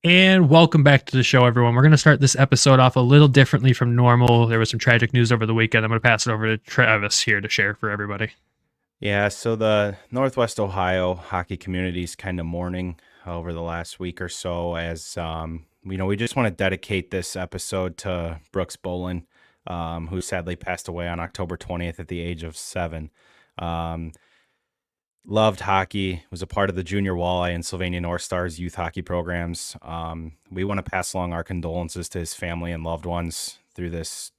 And welcome back to the show, everyone. We're going to start this episode off a little differently from normal. There was some tragic news over the weekend. I'm going to pass it over to Travis here to share for everybody. Yeah, so the Northwest Ohio hockey community is kind of mourning over the last week or so as, we just want to dedicate this episode to Brooks Bolin, who sadly passed away on October 20th at the age of 7. Loved hockey, was a part of the Junior Walleye and Sylvania North Stars youth hockey programs. We want to pass along our condolences to his family and loved ones through this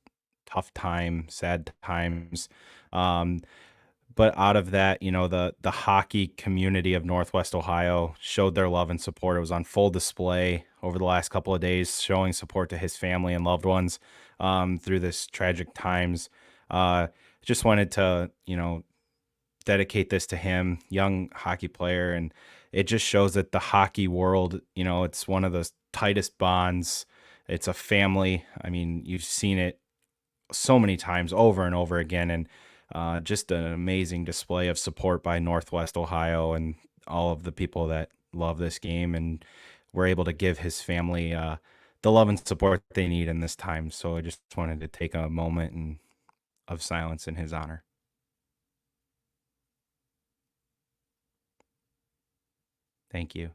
tough time, sad times. But out of that, the hockey community of Northwest Ohio showed their love and support. It was on full display over the last couple of days, showing support to his family and loved ones through this tragic times. Just wanted to, dedicate this to him, young hockey player. And it just shows that the hockey world, it's one of the tightest bonds. It's a family. I mean, you've seen it so many times over and over again. And just an amazing display of support by Northwest Ohio and all of the people that love this game and were able to give his family the love and support they need in this time. So I just wanted to take a moment of silence in his honor. Thank you.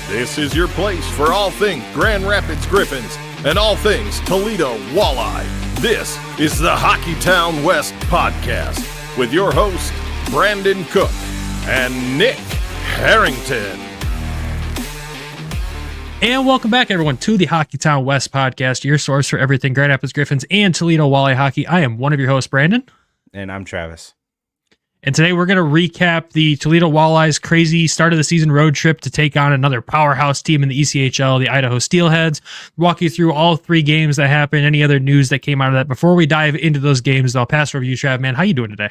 This is your place for all things Grand Rapids Griffins and all things Toledo Walleye. This is the Hockeytown West podcast with your host, Brandon Cook and Nick Harrington. And welcome back, everyone, to the Hockeytown West podcast, your source for everything Grand Rapids Griffins and Toledo Walleye hockey. I am one of your hosts, Brandon. And I'm Travis. And today we're going to recap the Toledo Walleye's crazy start of the season road trip to take on another powerhouse team in the ECHL, the Idaho Steelheads. Walk you through all three games that happened, any other news that came out of that. Before we dive into those games, I'll pass it over to you, Trav. Man, how you doing today?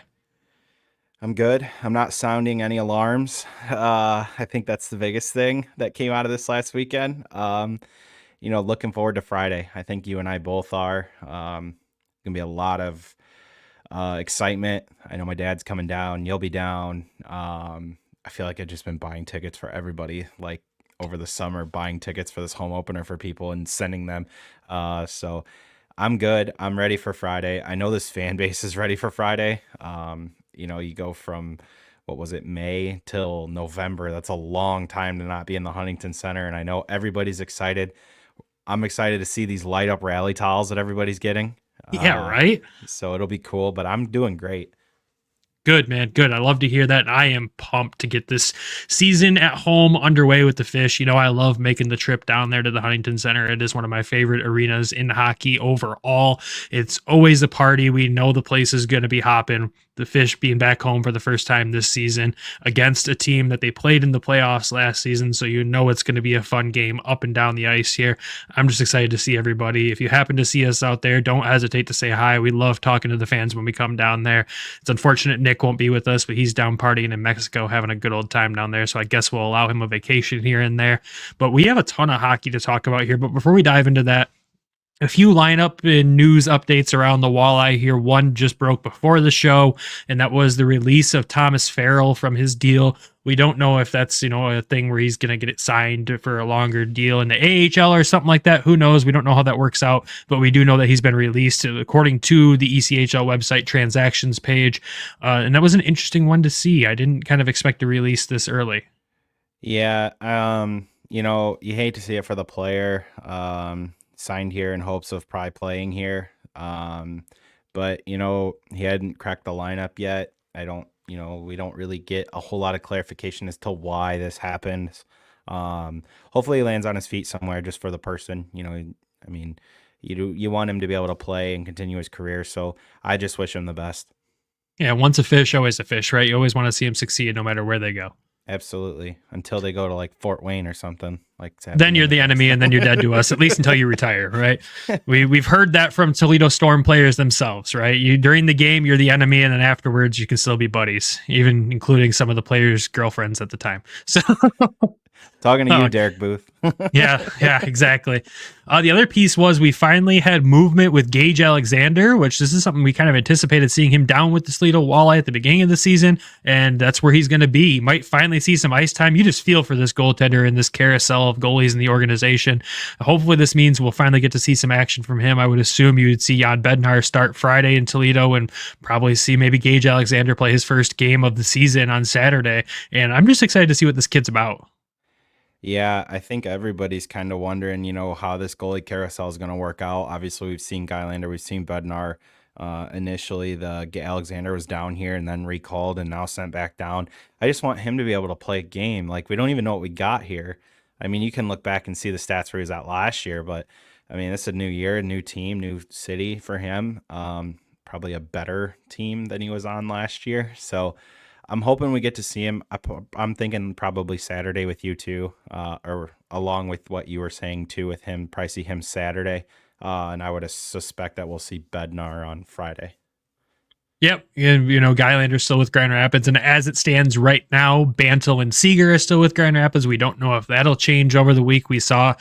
I'm good. I'm not sounding any alarms. I think that's the biggest thing that came out of this last weekend. Looking forward to Friday. I think you and I both are. Gonna be a lot of excitement. I know my dad's coming down. You'll be down. I feel like I've just been buying tickets for everybody, like over the summer, buying tickets for this home opener for people and sending them. So I'm good. I'm ready for Friday. I know this fan base is ready for Friday. You go from, May till November. That's a long time to not be in the Huntington Center. And I know everybody's excited. I'm excited to see these light up rally towels that everybody's getting. Yeah, right? So it'll be cool, but I'm doing great. Good, man. Good. I love to hear that. I am pumped to get this season at home underway with the Fish. I love making the trip down there to the Huntington Center. It is one of my favorite arenas in hockey overall. It's always a party. We know the place is going to be hopping. The Fish being back home for the first time this season against a team that they played in the playoffs last season. So it's going to be a fun game up and down the ice here. I'm just excited to see everybody. If you happen to see us out there, don't hesitate to say hi. We love talking to the fans when we come down there. It's unfortunate Nick won't be with us, but he's down partying in Mexico, having a good old time down there. So I guess we'll allow him a vacation here and there. But we have a ton of hockey to talk about here. But before we dive into that, a few lineup and news updates around the Walleye here. One just broke before the show, and that was the release of Thomas Farrell from his deal. We don't know if that's, a thing where he's going to get it signed for a longer deal in the AHL or something like that. Who knows? We don't know how that works out, but we do know that he's been released according to the ECHL website transactions page. And that was an interesting one to see. I didn't kind of expect to release this early. Yeah. You hate to see it for the player. Signed here in hopes of probably playing here. But he hadn't cracked the lineup yet. We don't really get a whole lot of clarification as to why this happened. Hopefully he lands on his feet somewhere just for the person. You want him to be able to play and continue his career. So I just wish him the best. Yeah, once a fish, always a fish, right? You always want to see him succeed no matter where they go. Absolutely. Until they go to like Fort Wayne or something. Then you're the enemy and then you're dead to us, at least until you retire, right? We've heard that from Toledo Storm players themselves, right? During the game, you're the enemy, and then afterwards you can still be buddies, even including some of the players' girlfriends at the time. So Talking to Oh, you, Derek Booth. yeah, exactly. The other piece was we finally had movement with Gage Alexander, which this is something we kind of anticipated seeing him down with the Toledo Walleye at the beginning of the season, and that's where he's going to be. Might finally see some ice time. You just feel for this goaltender in this carousel of goalies in the organization. Hopefully this means we'll finally get to see some action from him. I would assume you would see Jan Bednar start Friday in Toledo and probably see maybe Gage Alexander play his first game of the season on Saturday, and I'm just excited to see what this kid's about. Yeah, I think everybody's kind of wondering, how this goalie carousel is going to work out. Obviously, we've seen Gylander, we've seen Bednar. Initially, Alexander was down here and then recalled and now sent back down. I just want him to be able to play a game. Like, we don't even know what we got here. I mean, you can look back and see the stats where he was at last year, but I mean, it's a new year, a new team, new city for him. Probably a better team than he was on last year. So I'm hoping we get to see him. I'm thinking probably Saturday with you too, or along with what you were saying too with him, probably see him Saturday. And I would suspect that we'll see Bednar on Friday. Yep. And, Gylander's still with Grand Rapids. And as it stands right now, Bantle and Seeger are still with Grand Rapids. We don't know if that'll change over the week. We saw,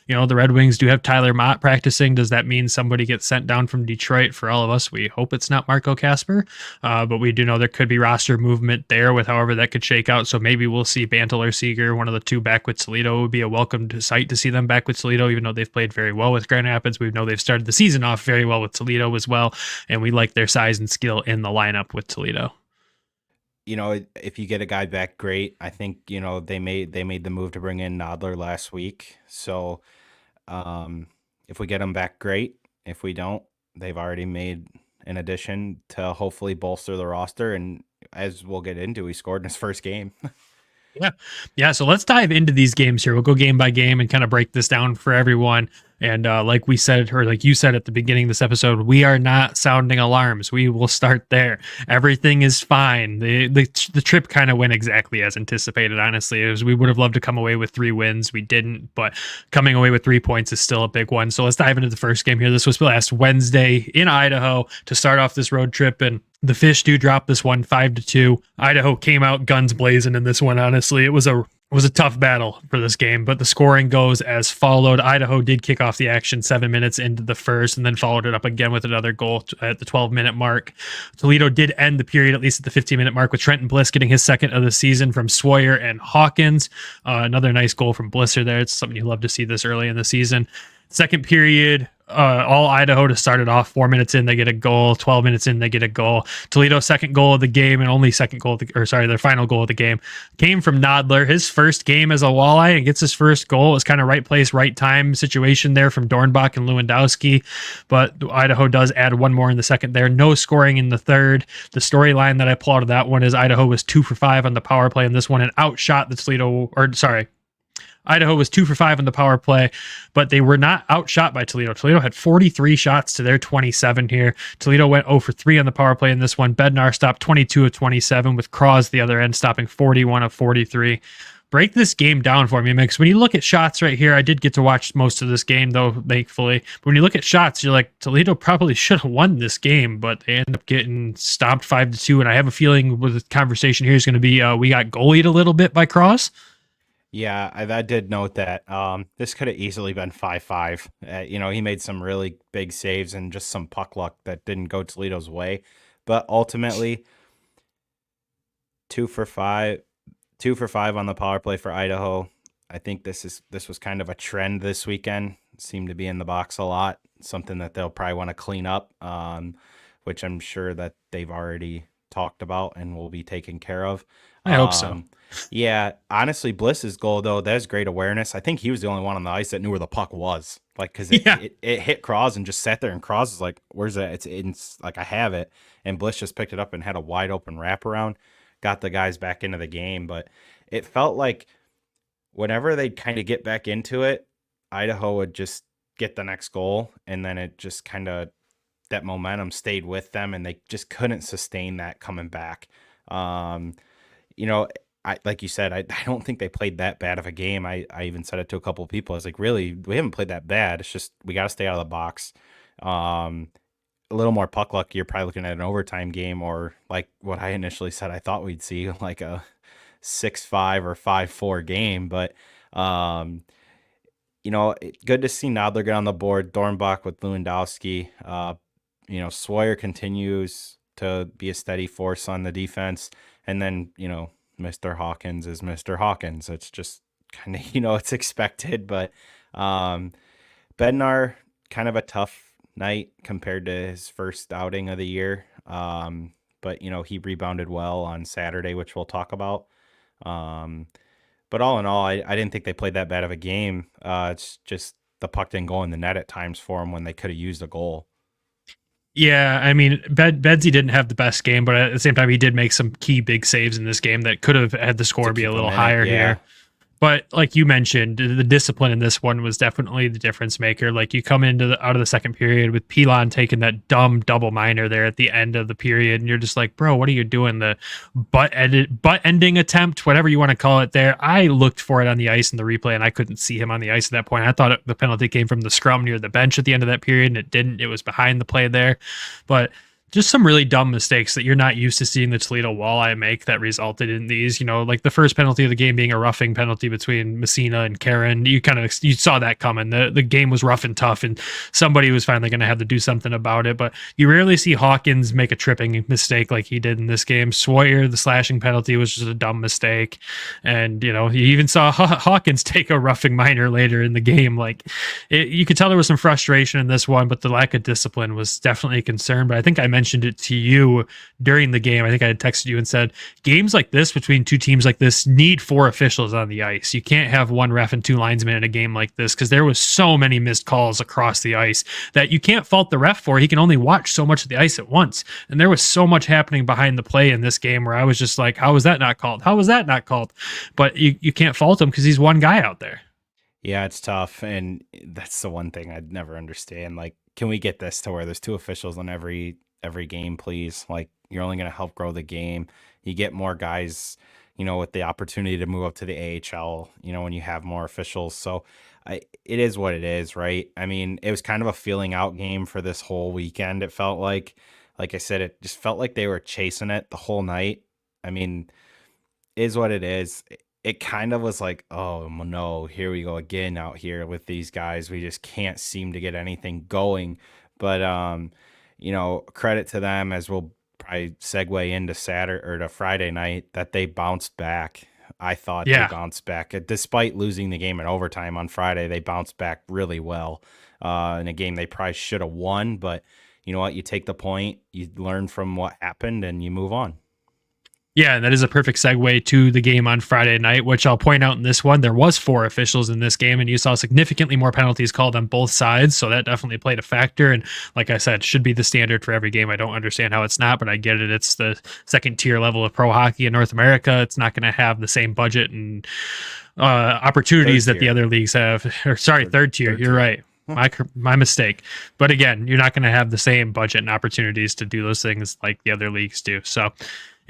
the Red Wings do have Tyler Mott practicing. Does that mean somebody gets sent down from Detroit? For all of us, we hope it's not Marco Casper. But we do know there could be roster movement there with however that could shake out. So maybe we'll see Bantle or Seeger, one of the two, back with Toledo. It would be a welcome sight to see them back with Toledo, even though they've played very well with Grand Rapids. We know they've started the season off very well with Toledo as well. And we like their size and skill in the lineup with Toledo. If you get a guy back, great. I think they made the move to bring in Nodler last week. So if we get him back, great. If we don't, they've already made an addition to hopefully bolster the roster. And as we'll get into, he scored in his first game. Yeah. So let's dive into these games here. We'll go game by game and kind of break this down for everyone. And like we said, or like you said at the beginning of this episode, we are not sounding alarms. We will start there. Everything is fine. The trip kind of went exactly as anticipated, honestly. We would have loved to come away with 3 wins. We didn't, but coming away with 3 points is still a big one. So let's dive into the first game here. This was last Wednesday in Idaho to start off this road trip, and the Fish do drop this one 5-2. Idaho came out guns blazing in this one, honestly. It was a tough battle for this game, but the scoring goes as followed. Idaho did kick off the action 7 minutes into the first and then followed it up again with another goal at the 12-minute mark. Toledo did end the period, at least at the 15-minute mark, with Trenton Bliss getting his second of the season from Sawyer and Hawkins. Another nice goal from Blisser there. It's something you love to see this early in the season. Second period, all Idaho to start it off. 4 minutes in, they get a goal. 12 minutes in, they get a goal. Toledo's second goal of the game, and only their final goal of the game, came from Nodler. His first game as a Walleye, and gets his first goal. It was kind of right place, right time situation there from Dornbach and Lewandowski. But Idaho does add one more in the second there. No scoring in the third. The storyline that I pull out of that one is Idaho was 2 for 5 on the power play in this one and outshot Idaho was 2 for 5 on the power play, but they were not outshot by Toledo. Toledo had 43 shots to their 27 here. Toledo went 0 for 3 on the power play in this one. Bednar stopped 22 of 27, with Kraws the other end stopping 41 of 43. Break this game down for me, Mix. When you look at shots right here, I did get to watch most of this game, though, thankfully. But when you look at shots, you're like, Toledo probably should have won this game, but they end up getting stomped 5-2. And I have a feeling with the conversation here is going to be we got goalied a little bit by Kraws. Yeah, I did note that. This could have easily been 5-5. He made some really big saves and just some puck luck that didn't go Toledo's way. But ultimately, 2 for 5 on the power play for Idaho. I think this was kind of a trend this weekend. Seemed to be in the box a lot. Something that they'll probably want to clean up, which I'm sure that they've already talked about and will be taken care of. I hope so. Yeah, honestly, Bliss's goal, though, that's great awareness. I think he was the only one on the ice that knew where the puck was. Like, because it hit Kraws and just sat there, and Kraws is like, where's that? It's like, I have it. And Bliss just picked it up and had a wide open wraparound, got the guys back into the game. But it felt like whenever they'd kind of get back into it, Idaho would just get the next goal, and then it just kind of, that momentum stayed with them, and they just couldn't sustain that coming back. Like you said, I don't think they played that bad of a game. I even said it to a couple of people. I was like, really, we haven't played that bad. It's just we got to stay out of the box. A little more puck luck, you're probably looking at an overtime game, or like what I initially said I thought we'd see, like a 6-5 or 5-4 game. But Um, good to see Nodler get on the board. Dornbach with Lewandowski. Sawyer continues to be a steady force on the defense. And then, Mr. Hawkins is Mr. Hawkins. It's just kind of, it's expected. But Bednar, kind of a tough night compared to his first outing of the year. But, he rebounded well on Saturday, which we'll talk about. But all in all, I didn't think they played that bad of a game. It's just the puck didn't go in the net at times for them when they could have used a goal. Yeah, I mean, Bedsy didn't have the best game, but at the same time, he did make some key big saves in this game that could have had the score be a little higher here. But like you mentioned, the discipline in this one was definitely the difference maker. Like you come out of the second period with Pilon taking that dumb double minor there at the end of the period, and you're just like, bro, what are you doing? The butt ending attempt, whatever you want to call it there. I looked for it on the ice in the replay, and I couldn't see him on the ice at that point. I thought the penalty came from the scrum near the bench at the end of that period, and it didn't. It was behind the play there. But just some really dumb mistakes that you're not used to seeing the Toledo Walleye make that resulted in these, like the first penalty of the game being a roughing penalty between Messina and Karen. You saw that coming. The game was rough and tough, and somebody was finally going to have to do something about it. But you rarely see Hawkins make a tripping mistake like he did in this game. Sawyer, the slashing penalty was just a dumb mistake. And, you even saw Hawkins take a roughing minor later in the game. You could tell there was some frustration in this one, but the lack of discipline was definitely a concern. But I think I mentioned it to you during the game. I think I had texted you and said games like this between two teams like this need 4 officials on the ice. You can't have 1 ref and 2 linesmen in a game like this because there was so many missed calls across the ice that you can't fault the ref for. He can only watch so much of the ice at once. And there was so much happening behind the play in this game where I was just like, how was that not called? How was that not called? But you can't fault him because he's one guy out there. Yeah, it's tough. And that's the one thing I'd never understand. Can we get this to where there's 2 officials on every game, please? You're only going to help grow the game. You get more guys, with the opportunity to move up to the AHL, when you have more officials. So it is what it is, right? I mean, it was kind of a feeling out game for this whole weekend. It felt like I said, it just felt like they were chasing it the whole night. I mean, it is what it is. It kind of was like, oh no, here we go again out here with these guys. We just can't seem to get anything going. But, credit to them, as we'll probably segue into Saturday or to Friday night, that they bounced back. I thought they bounced back. Despite losing the game in overtime on Friday, they bounced back really well in a game they probably should have won. But you know what? You take the point, you learn from what happened, and you move on. Yeah, and that is a perfect segue to the game on Friday night, which I'll point out in this one. There was 4 officials in this game, and you saw significantly more penalties called on both sides, so that definitely played a factor. And like I said, should be the standard for every game. I don't understand how it's not, but I get it. It's the second tier level of pro hockey in North America. It's not going to have the same budget and opportunities that the other leagues have. Or sorry, third tier. You're right. My mistake. But again, you're not going to have the same budget and opportunities to do those things like the other leagues do. So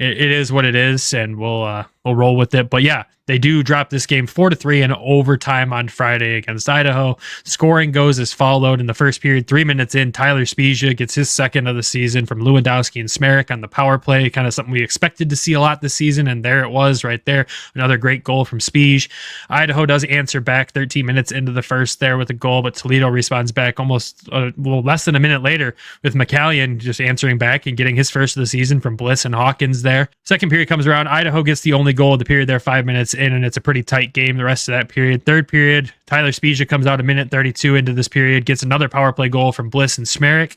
it is what it is, and we'll roll with it. But yeah, they do drop this game 4-3 in overtime on Friday against Idaho. Scoring goes as followed in the first period. 3 minutes in, Tyler Spezia gets his second of the season from Lewandowski and Smerek on the power play, kind of something we expected to see a lot this season, and there it was right there. Another great goal from Spezia. Idaho does answer back 13 minutes into the first there with a goal, but Toledo responds back almost less than a minute later with McCallion just answering back and getting his first of the season from Bliss and Hawkins there. Second period comes around. Idaho gets the only goal of the period there, 5 minutes in, and it's a pretty tight game the rest of that period. Third period, Tyler Spezia comes out a minute 32 into this period, gets another power play goal from Bliss and Smerek,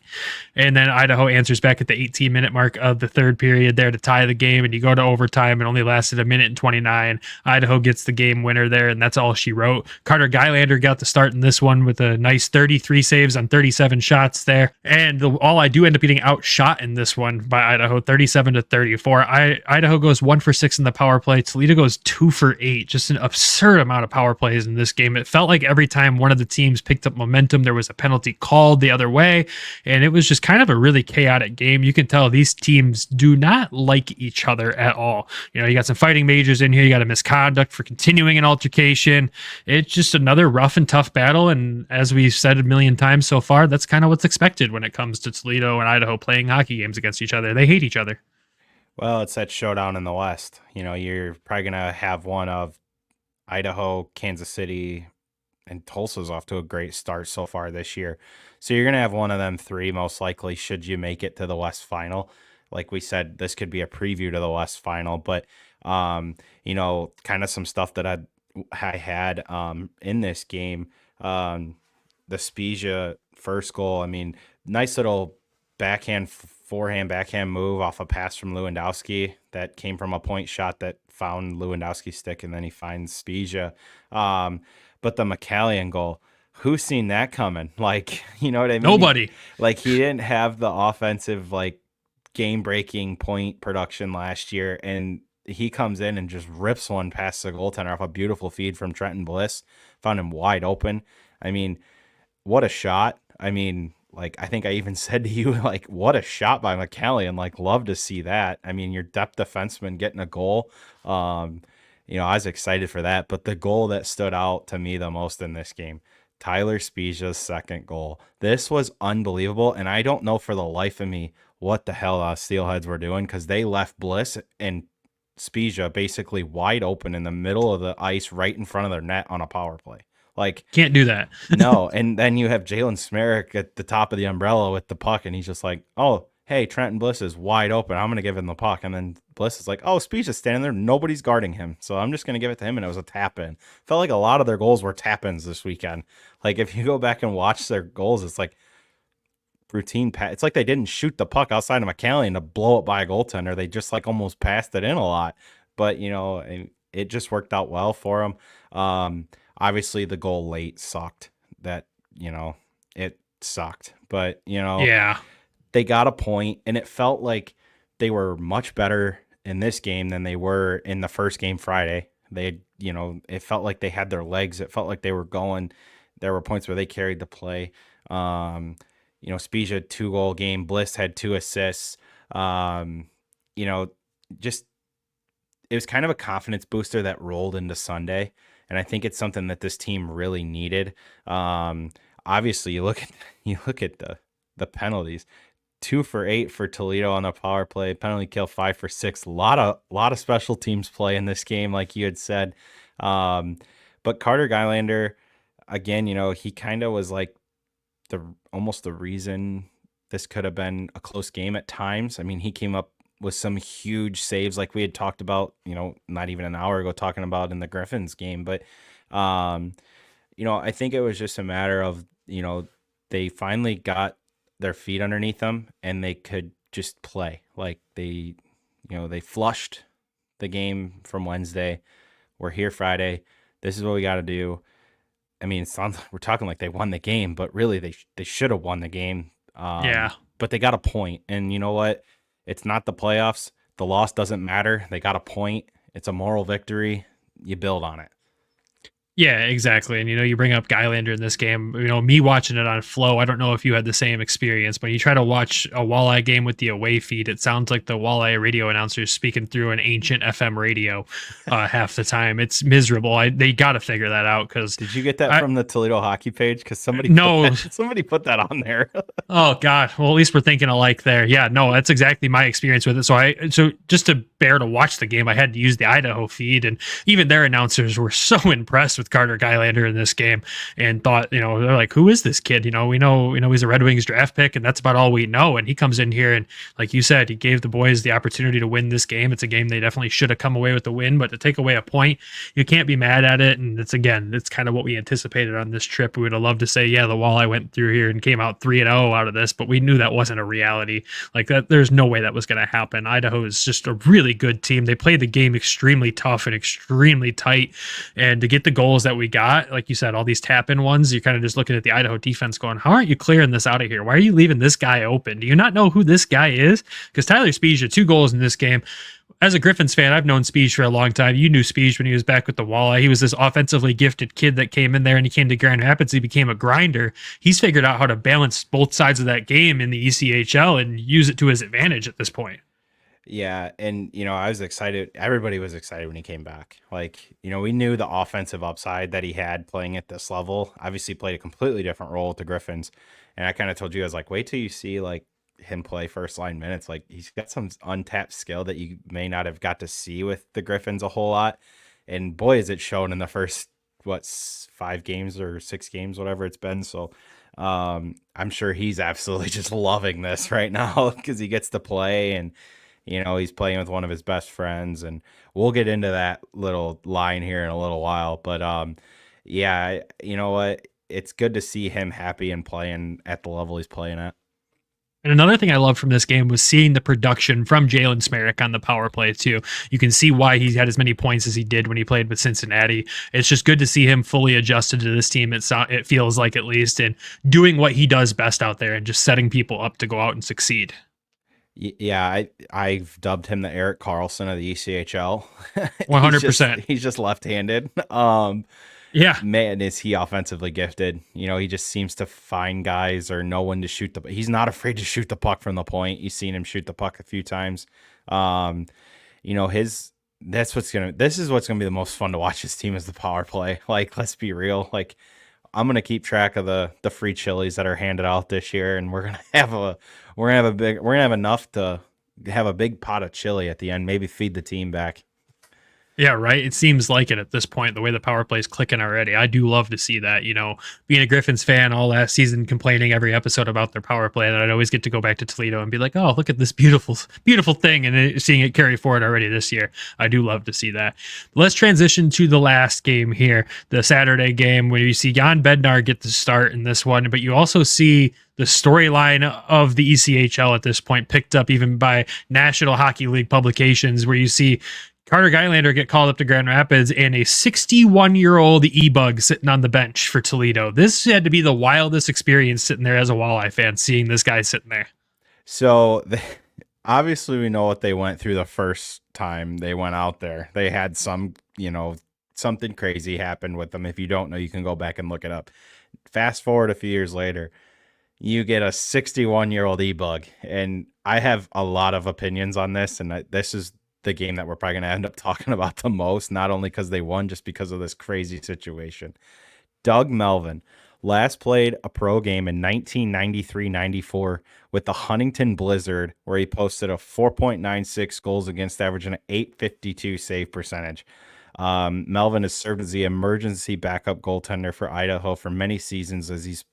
and then Idaho answers back at the 18-minute mark of the third period there to tie the game, and you go to overtime. It only lasted a minute and 29. Idaho gets the game winner there, and that's all she wrote. Carter Gylander got the start in this one with a nice 33 saves on 37 shots there, and Walleye do end up getting outshot in this one by Idaho, 37-34. Idaho goes 1 for 6 in the power play. Toledo goes 2 for 8. Just an absurd amount of power plays in this game. It felt like every time one of the teams picked up momentum, there was a penalty called the other way, and it was just kind of a really chaotic game. You can tell these teams do not like each other at all. You got some fighting majors in here. You got a misconduct for continuing an altercation. It's just another rough and tough battle, and as we've said a million times so far, that's kind of what's expected when it comes to Toledo and Idaho playing hockey games against each other. They hate each other. Well, it's that showdown in the West. You're probably going to have one of Idaho, Kansas City, and Tulsa's off to a great start so far this year. So you're going to have one of them three most likely should you make it to the West Final. Like we said, this could be a preview to the West Final, but kind of some stuff that I had in this game. The Spezia first goal, I mean, nice little forehand, backhand move off a pass from Lewandowski that came from a point shot that found Lewandowski's stick, and then he finds Spezia. But the McCallion goal, who's seen that coming? Like, you know what I mean? Nobody. Like, he didn't have the offensive, like, game-breaking point production last year, and he comes in and just rips one past the goaltender off a beautiful feed from Trenton Bliss. Found him wide open. I mean, what a shot. I mean, like, I think I even said to you, like, what a shot by McCallion. Like, love to see that. I mean, your depth defenseman getting a goal. I was excited for that. But the goal that stood out to me the most in this game, Tyler Spezia's second goal. This was unbelievable. And I don't know for the life of me what the hell Steelheads were doing, because they left Bliss and Spezia basically wide open in the middle of the ice right in front of their net on a power play. Like, can't do that. No. And then you have Jalen Smerrick at the top of the umbrella with the puck, and he's just like, oh, hey, Trenton Bliss is wide open. I'm going to give him the puck. And then Bliss is like, oh, Spezia's standing there. Nobody's guarding him. So I'm just going to give it to him. And it was a tap in. Felt like a lot of their goals were tap ins this weekend. Like, if you go back and watch their goals, it's like routine pass. It's like they didn't shoot the puck outside of McCallion to blow it by a goaltender. They just like almost passed it in a lot. But, it just worked out well for them. Obviously, the goal late sucked. That, it sucked. But, yeah, they got a point, and it felt like they were much better in this game than they were in the first game Friday. It felt like they had their legs. It felt like they were going. There were points where they carried the play. Spezia 2-goal game. Bliss had 2 assists. Just it was kind of a confidence booster that rolled into Sunday. And I think it's something that this team really needed. Obviously, you look at the penalties. 2 for 8 for Toledo on the power play. Penalty kill 5 for 6. A lot of special teams play in this game, like you had said. But Carter Gylander, again, he kind of was like almost the reason this could have been a close game at times. I mean, he came up with some huge saves like we had talked about, not even an hour ago, talking about in the Griffins game. But, I think it was just a matter of, they finally got their feet underneath them and they could just play. Like they flushed the game from Wednesday. We're here Friday. This is what we got to do. I mean, it sounds like we're talking like they won the game, but really they should have won the game. Yeah. But they got a point. And you know what? It's not the playoffs. The loss doesn't matter. They got a point. It's a moral victory. You build on it. Yeah, exactly. And, you bring up Gylander in this game, me watching it on Flow, I don't know if you had the same experience, but you try to watch a Walleye game with the away feed, it sounds like the Walleye radio announcer is speaking through an ancient FM radio half the time. It's miserable. They got to figure that out. Because did you get that from the Toledo hockey page? Because somebody put that on there. Oh, God. Well, at least we're thinking alike there. Yeah, no, that's exactly my experience with it. So just to bear to watch the game, I had to use the Idaho feed, and even their announcers were so impressed with Carter Gylander in this game and thought, they're like, who is this kid? We know he's a Red Wings draft pick, and that's about all we know. And he comes in here and, like you said, he gave the boys the opportunity to win this game. It's a game they definitely should have come away with the win, but to take away a point, you can't be mad at it. And it's kind of what we anticipated on this trip. We would have loved to say, yeah, the Walleye went through here and came out 3-0 out of this, but we knew that wasn't a reality. Like that, there's no way that was going to happen. Idaho is just a really good team. They played the game extremely tough and extremely tight, and to get the goals that we got, like you said, all these tap-in ones, you're kind of just looking at the Idaho defense going, how aren't you clearing this out of here? Why are you leaving this guy open? Do you not know who this guy is? Because Tyler Spezia, 2 goals in this game. As a Griffins fan, I've known Spezia for a long time. You knew Spezia when he was back with the Walleye. He was this offensively gifted kid that came in there, and he came to Grand Rapids. He became a grinder. He's figured out how to balance both sides of that game in the ECHL and use it to his advantage at this point. Yeah, and I was excited. Everybody was excited when he came back. Like, we knew the offensive upside that he had playing at this level. Obviously played a completely different role with the Griffins. And I kind of told you, I was like, wait till you see like him play first line minutes. Like, he's got some untapped skill that you may not have got to see with the Griffins a whole lot. And boy, is it shown in the first, 5 games or 6 games, whatever it's been. So I'm sure he's absolutely just loving this right now because he gets to play, and he's playing with one of his best friends, and we'll get into that little line here in a little while. But yeah, you know what? It's good to see him happy and playing at the level he's playing at. And another thing I loved from this game was seeing the production from Jalen Smerrick on the power play too. You can see why he had as many points as he did when he played with Cincinnati. It's just good to see him fully adjusted to this team. It feels like, at least, and doing what he does best out there and just setting people up to go out and succeed. Yeah, I've dubbed him the Eric Carlson of the ECHL. 100%. He's just left-handed. Yeah, man, is he offensively gifted. He just seems to find guys or know when to shoot he's not afraid to shoot the puck from the point. You've seen him shoot the puck a few times. This is what's gonna be the most fun to watch this team, is the power play. Like, let's be real. Like, I'm gonna keep track of the free chilies that are handed out this year, and we're gonna have enough to have a big pot of chili at the end, maybe feed the team back. Yeah, right. It seems like it at this point, the way the power play is clicking already. I do love to see that, being a Griffins fan all last season, complaining every episode about their power play, and I'd always get to go back to Toledo and be like, oh, look at this beautiful, beautiful thing. And seeing it carry forward already this year. I do love to see that. Let's transition to the last game here, the Saturday game, where you see Jan Bednar get the start in this one, but you also see the storyline of the ECHL at this point picked up even by National Hockey League publications, where you see Carter Geilander get called up to Grand Rapids and a 61-year-old E-Bug sitting on the bench for Toledo. This had to be the wildest experience sitting there as a Walleye fan, seeing this guy sitting there. So obviously we know what they went through the first time they went out there. They had something crazy happened with them. If you don't know, you can go back and look it up. Fast forward a few years later, you get a 61-year-old E-Bug. And I have a lot of opinions on this, and this is the game that we're probably going to end up talking about the most, not only because they won, just because of this crazy situation. Doug Melvin last played a pro game in 1993-94 with the Huntington Blizzard, where he posted a 4.96 goals against average and an 852 save percentage. Melvin has served as the emergency backup goaltender for Idaho for many seasons, as he's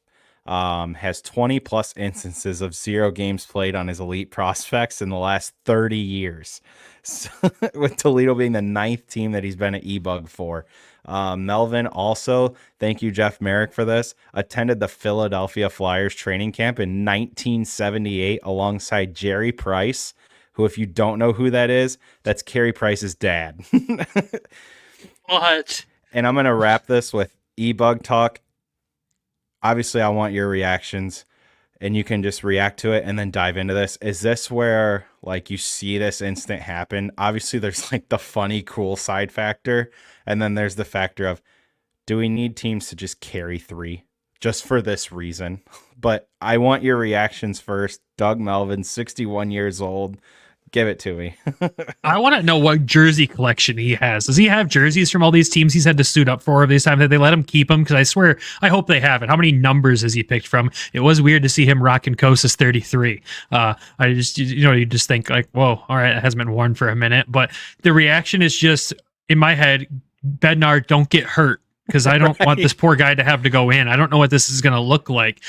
has 20 plus instances of 0 games played on his elite prospects in the last 30 years. So, with Toledo being the 9th team that he's been an E-Bug for. Melvin also, thank you, Jeff Merrick, for this, attended the Philadelphia Flyers training camp in 1978 alongside Jerry Price, who, if you don't know who that is, that's Carey Price's dad. What? And I'm going to wrap this with E-Bug talk. Obviously, I want your reactions, and you can just react to it and then dive into this. Is this where, like, you see this instant happen? Obviously, there's, like, the funny, cool side factor, and then there's the factor of, do we need teams to just carry 3 just for this reason? But I want your reactions first. Doug Melvin, 61 years old. Give it to me. I want to know what jersey collection he has. Does he have jerseys from all these teams he's had to suit up for this time? That they let him keep them? Because I swear, I hope they have it. How many numbers has he picked from? It was weird to see him rocking Kosa's 33. I just, you just think like, whoa, all right, it hasn't been worn for a minute. But the reaction is just, in my head, Bednar, don't get hurt. Because I don't want this poor guy to have to go in. I don't know what this is going to look like.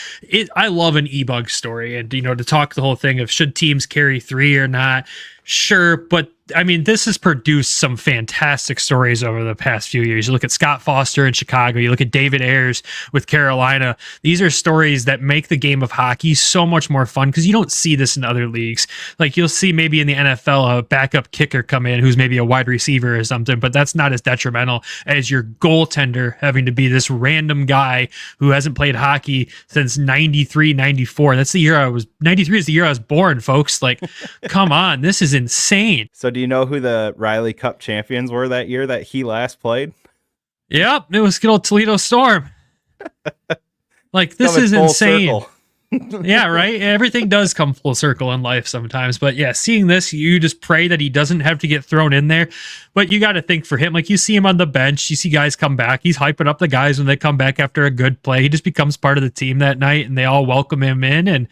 I love an E-Bug story, and to talk the whole thing of should teams carry 3 or not. Sure, but I mean, this has produced some fantastic stories over the past few years. You look at Scott Foster in Chicago, you look at David Ayers with Carolina. These are stories that make the game of hockey so much more fun because you don't see this in other leagues. Like, you'll see maybe in the NFL a backup kicker come in who's maybe a wide receiver or something, but that's not as detrimental as your goaltender having to be this random guy who hasn't played hockey since 93, 94. 93 is the year I was born, folks. Like, come on, this is insane. So do you know who the Riley Cup champions were that year that he last played? Yep, it was good old Toledo Storm. Like, this is insane. Yeah, right? Everything does come full circle in life sometimes. But yeah, seeing this, you just pray that he doesn't have to get thrown in there. But you got to think for him, like, you see him on the bench, you see guys come back. He's hyping up the guys when they come back after a good play. He just becomes part of the team that night, and they all welcome him in. And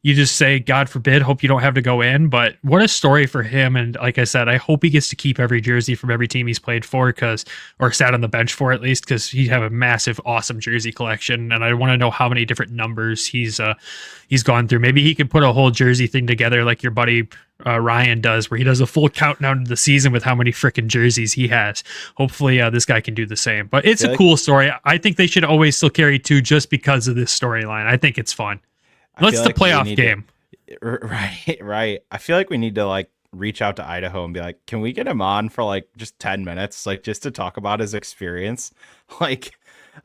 you just say, God forbid, hope you don't have to go in. But what a story for him. And like I said, I hope he gets to keep every jersey from every team he's played for, or sat on the bench for at least, because he'd have a massive, awesome jersey collection. And I want to know how many different numbers he's gone through. Maybe he could put a whole jersey thing together like your buddy Ryan does, where he does a full countdown to the season with how many freaking jerseys he has. Hopefully this guy can do the same. But it's a cool story. I think they should always still carry 2 just because of this storyline. I think it's fun. What's the playoff game? Right. I feel like we need to like reach out to Idaho and be like, can we get him on for like just 10 minutes, like just to talk about his experience? Like,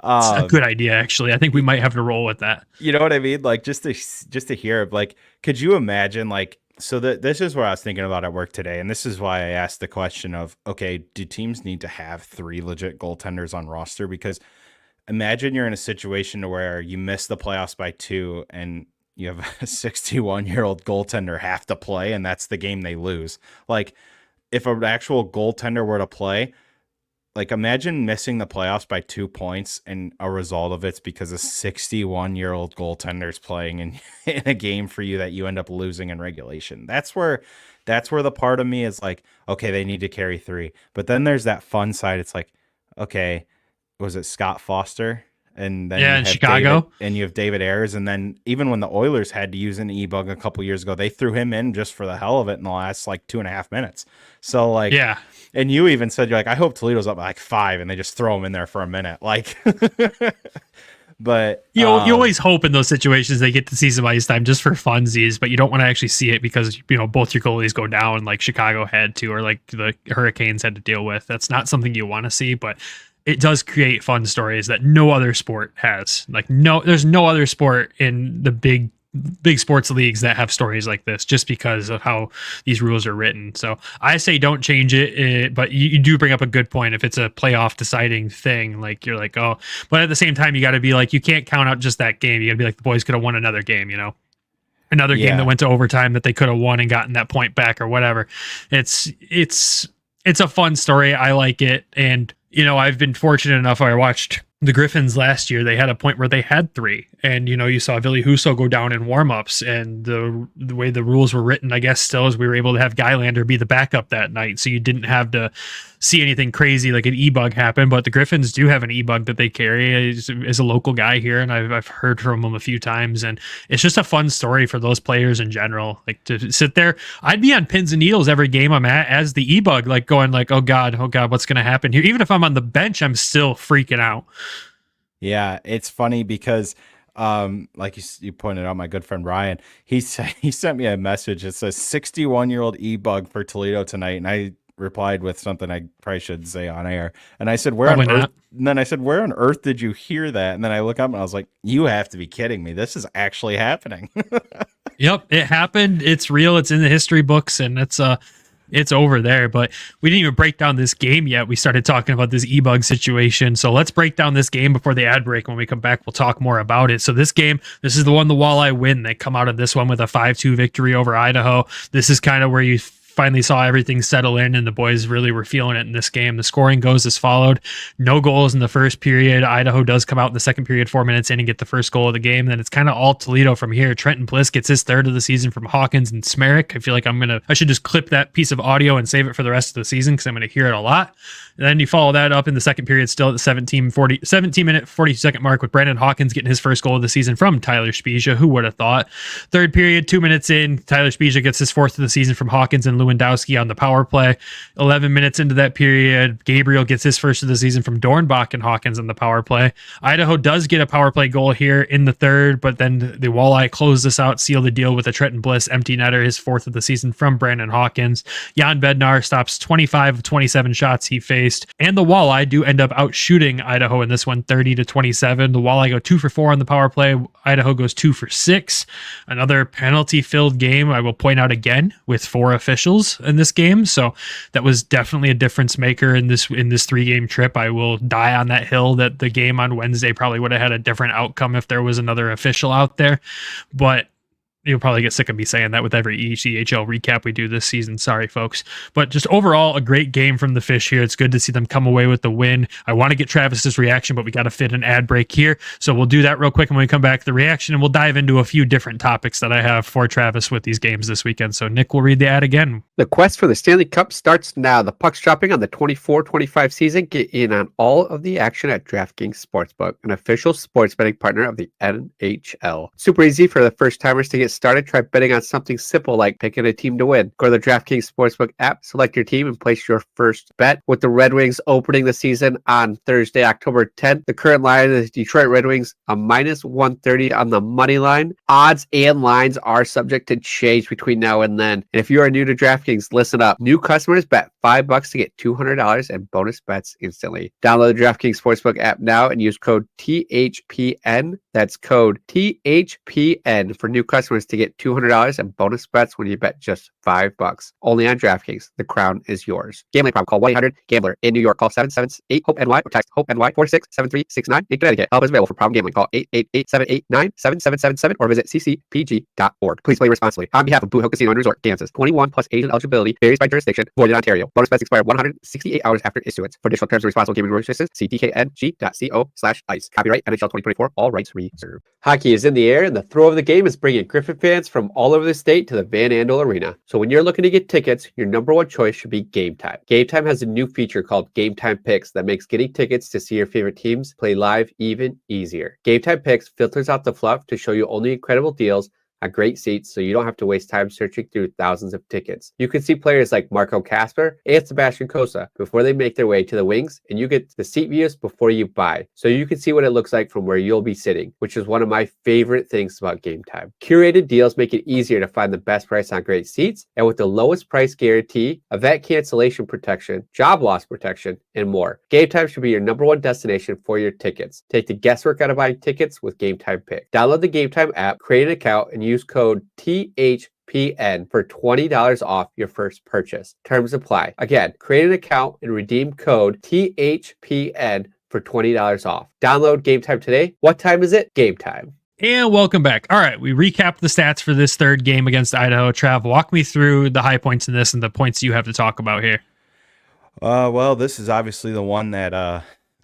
it's a good idea, actually. I think we might have to roll with that. You know what I mean? Like just to hear, like, could you imagine, like, so this is what I was thinking about at work today, and this is why I asked the question of, okay, do teams need to have 3 legit goaltenders on roster? Because imagine you're in a situation where you miss the playoffs by 2 and you have a 61-year-old goaltender have to play, and that's the game they lose. Like, if an actual goaltender were to play, like, imagine missing the playoffs by 2 points, and a result of it's because a 61-year-old goaltender is playing in a game for you that you end up losing in regulation. That's where the part of me is like, okay, they need to carry 3. But then there's that fun side. It's like, okay, was it Scott Foster? And then in Chicago, and you have David Ayers, and then even when the Oilers had to use an e-bug a couple years ago, they threw him in just for the hell of it in the last like 2.5 minutes. So like, yeah. And you even said, you're like, I hope Toledo's up by like 5, and they just throw him in there for a minute, like. But you always hope in those situations they get to see some ice time just for funsies, but you don't want to actually see it because both your goalies go down like Chicago had to, or like the Hurricanes had to deal with. That's not something you want to see, but it does create fun stories that no other sport has. Like there's no other sport in the big sports leagues that have stories like this, just because of how these rules are written. So I say don't change it, but you do bring up a good point. If it's a playoff deciding thing, like you're like, oh, but at the same time, you got to be like, you can't count out just that game. You got to be like, the boys could have won another game, another game that went to overtime that they could have won and gotten that point back or whatever. It's a fun story. I like it. And I've been fortunate enough. I watched the Griffins last year. They had a point where they had 3, and you saw Ville Husso go down in warmups, and the way the rules were written, I guess, still is we were able to have Gylander be the backup that night, so you didn't have to see anything crazy like an e-bug happen. But the Griffins do have an e-bug that they carry as a local guy here, and I've heard from them a few times, and it's just a fun story for those players in general. Like, to sit there, I'd be on pins and needles every game I'm at as the e-bug, like going like, oh god, what's gonna happen here? Even if I'm on the bench, I'm still freaking out. Yeah, it's funny because like you pointed out, my good friend Ryan, he sent me a message that says 61-year-old e-bug for Toledo tonight, and I replied with something I probably should say on air. And I said, where on earth? And then I said, where on earth did you hear that? And then I look up and I was like, you have to be kidding me. This is actually happening. Yep, it happened. It's real. It's in the history books, and it's over there. But we didn't even break down this game yet. We started talking about this e-bug situation. So let's break down this game before the ad break. When we come back, we'll talk more about it. So this game, this is the one the Walleye win. They come out of this one with a 5-2 victory over Idaho. This is kind of where you finally saw everything settle in, and the boys really were feeling it in this game. The scoring goes as followed. No goals in the first period. Idaho does come out in the second period 4 minutes in and get the first goal of the game. Then it's kind of all Toledo from here. Trenton Bliss gets his 3rd of the season from Hawkins and Smerick. I feel like I should just clip that piece of audio and save it for the rest of the season because I'm going to hear it a lot. And then you follow that up in the second period, still at the 17 minute 40-second mark, with Brandon Hawkins getting his first goal of the season from Tyler Spezia. Who would have thought? Third period, 2 minutes in, Tyler Spezia gets his 4th of the season from Hawkins and Lewandowski on the power play. 11 minutes into that period, Gabriel gets his 1st of the season from Dornbach and Hawkins on the power play. Idaho does get a power play goal here in the 3rd, but then the Walleye close this out, seal the deal with a Trenton Bliss empty netter, his 4th of the season from Brandon Hawkins. Jan Bednar stops 25 of 27 shots he faced, and the Walleye do end up out shooting Idaho in this one 30-27. The Walleye go 2 for 4 on the power play. Idaho goes 2 for 6. Another penalty filled game, I will point out again, with 4 officials in this game. So that was definitely a difference maker in this 3-game trip. I will die on that hill that the game on Wednesday probably would have had a different outcome if there was another official out there. But You'll probably get sick of me saying that with every ECHL recap we do this season. Sorry, folks. But just overall, a great game from the Fish here. It's good to see them come away with the win. I want to get Travis's reaction, but we got to fit an ad break here. So we'll do that real quick, and when we come back, the reaction, and we'll dive into a few different topics that I have for Travis with these games this weekend. So Nick will read the ad again. The quest for the Stanley Cup starts now. The puck's dropping on the 24-25 season. Get in on all of the action at DraftKings Sportsbook, an official sports betting partner of the NHL. Super easy for the first timers to get started. Try betting on something simple like picking a team to win. Go to the DraftKings Sportsbook app, select your team, and place your first bet. With the Red Wings opening the season on Thursday, October 10th, the current line is Detroit Red Wings a minus 130 on the money line. Odds and lines are subject to change between now and then. And if you are new to DraftKings, listen up. New customers bet $5 to get $200 and bonus bets instantly. Download the DraftKings Sportsbook app now and use code THPN. That's code THPN for new customers to get $200 and bonus bets when you bet just $5. Only on DraftKings. The crown is yours. Gambling problem? Call 1-800-GAMBLER. In New York, call 778-HOPE-NY or text HOPE-NY 467369. In Connecticut, help is available for problem gambling. Call 888-789-7777 or visit ccpg.org. Please play responsibly. On behalf of Blue Hill Casino and Resort, Kansas. 21 plus age and eligibility varies by jurisdiction. Void in Ontario. Bonus bets expire 168 hours after issuance. For additional terms and responsible gaming resources, see tkng.co/ice. Copyright NHL 2024. All rights reserved. Hockey is in the air, and the throw of the game is bringing Griffin fans from all over the state to the Van Andel Arena. So when you're looking to get tickets, your number one choice should be Game Time. Game Time has a new feature called Game Time Picks that makes getting tickets to see your favorite teams play live even easier. Game Time Picks filters out the fluff to show you only incredible deals on great seats, so you don't have to waste time searching through thousands of tickets. You can see players like Marco Kasper and Sebastian Cossa before they make their way to the wings, and you get the seat views before you buy, so you can see what it looks like from where you'll be sitting, which is one of my favorite things about Game Time. Curated deals make it easier to find the best price on great seats, and with the lowest price guarantee, event cancellation protection, job loss protection, and more. Game Time should be your number one destination for your tickets. Take the guesswork out of buying tickets with Game Time Pick. Download the Game Time app, create an account, and use code THPN for $20 off your first purchase. Terms apply. Again, create an account and redeem code THPN for $20 off. Download Game Time today. What time is it? Game Time. And welcome back. All right, we recapped the stats for this third game against Idaho. Trav, walk me through the high points in this and the points you have to talk about here. Well, this is obviously the one that I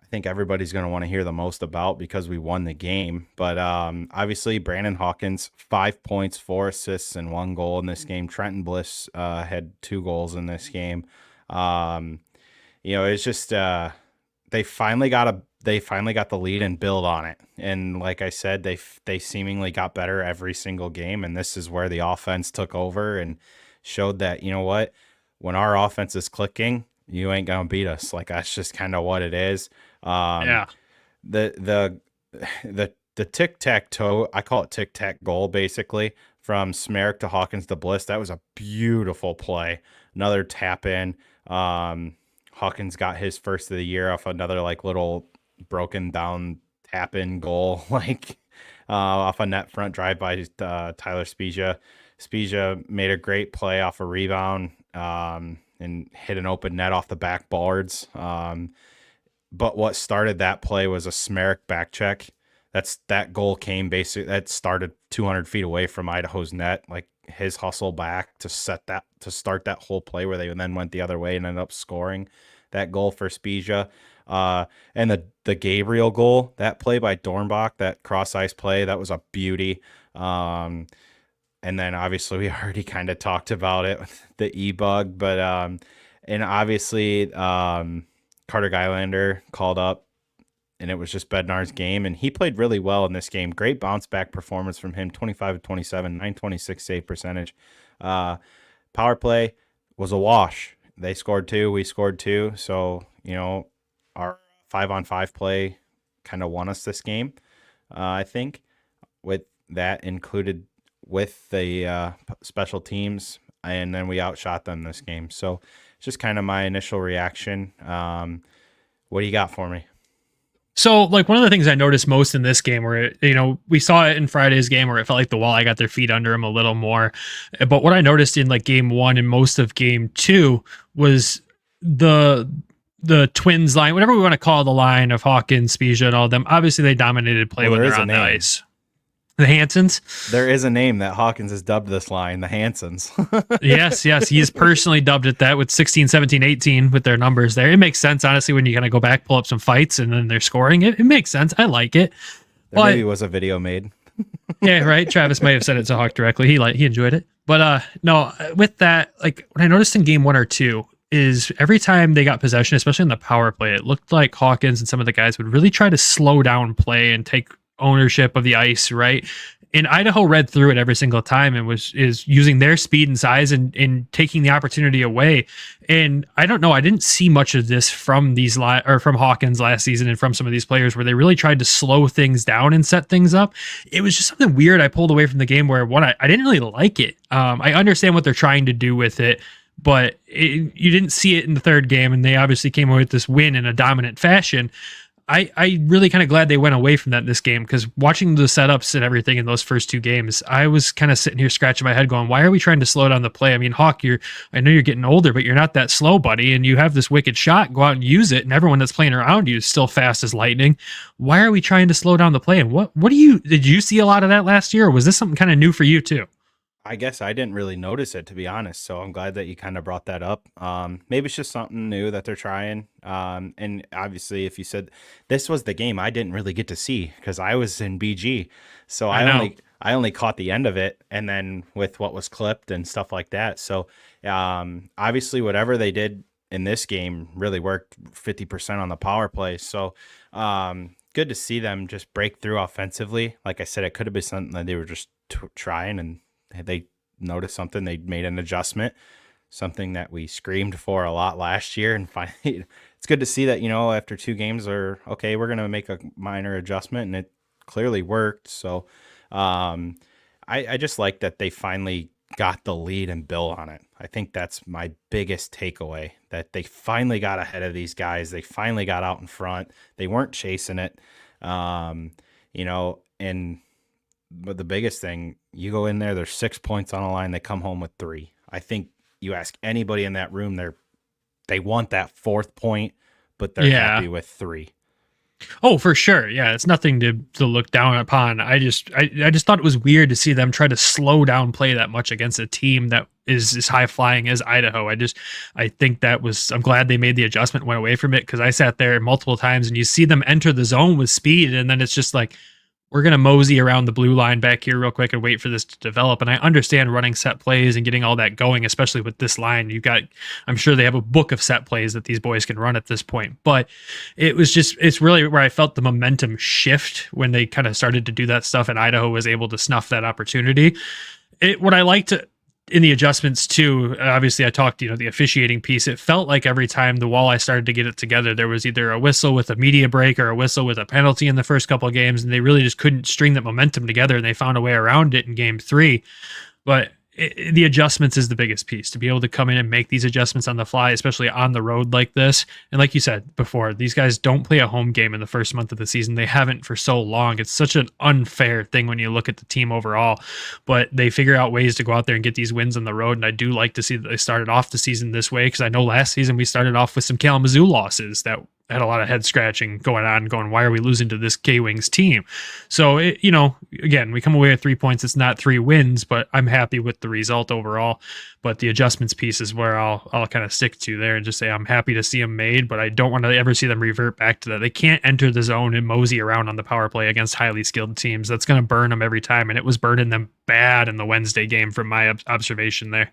think everybody's going to want to hear the most about because we won the game. But obviously, Brandon Hawkins, 5 points, 4 assists, and 1 goal in this game. Trenton Bliss had 2 goals in this game. It's just they finally got the lead and build on it. And like I said, they seemingly got better every single game. And this is where the offense took over and showed that, you know what, when our offense is clicking, you ain't gonna beat us. Like, that's just kind of what it is. The tic-tac-toe, I call it tic-tac goal, basically, from Smerrick to Hawkins to Bliss. That was a beautiful play. Another tap in. Hawkins got his first of the year off another little broken down tap in goal, off a net front drive by Tyler Spezia. Spezia made a great play off a rebound. And hit an open net off the backboards. But what started that play was a Smerrick back check. That goal came that started 200 feet away from Idaho's net. Like, his hustle back to start that whole play where they then went the other way and ended up scoring that goal for Spezia. And the Gabriel goal, that play by Dornbach, that cross ice play, that was a beauty. And then obviously we already kind of talked about it with the E-bug, but and obviously Carter Geilander called up, and it was just Bednar's game, and he played really well in this game. Great bounce back performance from him, 25 of 27, 926 save percentage. Power play was a wash. They scored 2, we scored 2, so our 5-on-5 play kind of won us this game. I think with that included with the special teams, and then we outshot them this game. So it's just kind of my initial reaction. What do you got for me? So, one of the things I noticed most in this game where, we saw it in Friday's game where it felt like the Walleye got their feet under them a little more. But what I noticed in game 1 and most of game 2 was the Twins line, whatever we want to call the line of Hawkins, Spezia, and all of them. Obviously, they dominated play when they're on the ice. The Hansons. There is a name that Hawkins has dubbed this line, the Hansons. Yes. He has personally dubbed it that with 16, 17, 18 with their numbers there. It makes sense, honestly, when you kind of go back, pull up some fights, and then they're scoring. It makes sense. I like it. There maybe was a video made. Yeah, right. Travis might have said it to Hawk directly. He enjoyed it. But no, with that, like what I noticed in game 1 or 2 is every time they got possession, especially in the power play, it looked like Hawkins and some of the guys would really try to slow down play and take ownership of the ice, right? And Idaho read through it every single time and is using their speed and size and taking the opportunity away. And I don't know, I didn't see much of this from from Hawkins last season and from some of these players where they really tried to slow things down and set things up. It was just something weird I pulled away from the game where I didn't really like it. I understand what they're trying to do with it, but you didn't see it in the third game, and they obviously came away with this win in a dominant fashion. I really kind of glad they went away from that in this game, because watching the setups and everything in those first 2 games, I was kind of sitting here scratching my head going, why are we trying to slow down the play? I mean, Hawk, I know you're getting older, but you're not that slow, buddy, and you have this wicked shot. Go out and use it, and everyone that's playing around you is still fast as lightning. Why are we trying to slow down the play? And did you see a lot of that last year, or was this something kind of new for you too? I guess I didn't really notice it, to be honest. So I'm glad that you kind of brought that up. Maybe it's just something new that they're trying. And obviously, if you said this was the game I didn't really get to see because I was in BG, so I only caught the end of it, and then with what was clipped and stuff like that. So obviously, whatever they did in this game really worked 50% on the power play. So good to see them just break through offensively. Like I said, it could have been something that they were just trying, and they noticed something, they made an adjustment, something that we screamed for a lot last year. And finally, it's good to see that, after 2 games are okay, we're going to make a minor adjustment, and it clearly worked. So I just like that they finally got the lead and built on it. I think that's my biggest takeaway, that they finally got ahead of these guys. They finally got out in front. They weren't chasing it, but the biggest thing, you go in there, there's 6 points on the line, they come home with 3. I think you ask anybody in that room, they want that 4th point, but they're happy with 3. Oh, for sure. Yeah, it's nothing to look down upon. I just thought it was weird to see them try to slow down play that much against a team that is as high flying as Idaho. I think I'm glad they made the adjustment, went away from it, because I sat there multiple times and you see them enter the zone with speed, and then it's just like, we're going to mosey around the blue line back here real quick and wait for this to develop. And I understand running set plays and getting all that going, especially with this line. I'm sure they have a book of set plays that these boys can run at this point. But it's really where I felt the momentum shift when they kind of started to do that stuff, and Idaho was able to snuff that opportunity. What I liked in the adjustments too, obviously I talked, the officiating piece, it felt like every time the Walleye started to get it together, there was either a whistle with a media break or a whistle with a penalty in the first couple of games, and they really just couldn't string that momentum together, and they found a way around it in game 3. But the adjustments is the biggest piece, to be able to come in and make these adjustments on the fly, especially on the road like this. And like you said before, these guys don't play a home game in the first month of the season. They haven't for so long. It's such an unfair thing when you look at the team overall, but they figure out ways to go out there and get these wins on the road. And I do like to see that they started off the season this way, because I know last season we started off with some Kalamazoo losses that had a lot of head scratching going on, going, why are we losing to this K-Wings team? So, again, we come away with 3 points. It's not 3 wins, but I'm happy with the result overall. But the adjustments piece is where I'll kind of stick to there and just say I'm happy to see them made, but I don't want to ever see them revert back to that. They can't enter the zone and mosey around on the power play against highly skilled teams. That's going to burn them every time, and it was burning them bad in the Wednesday game from my observation there.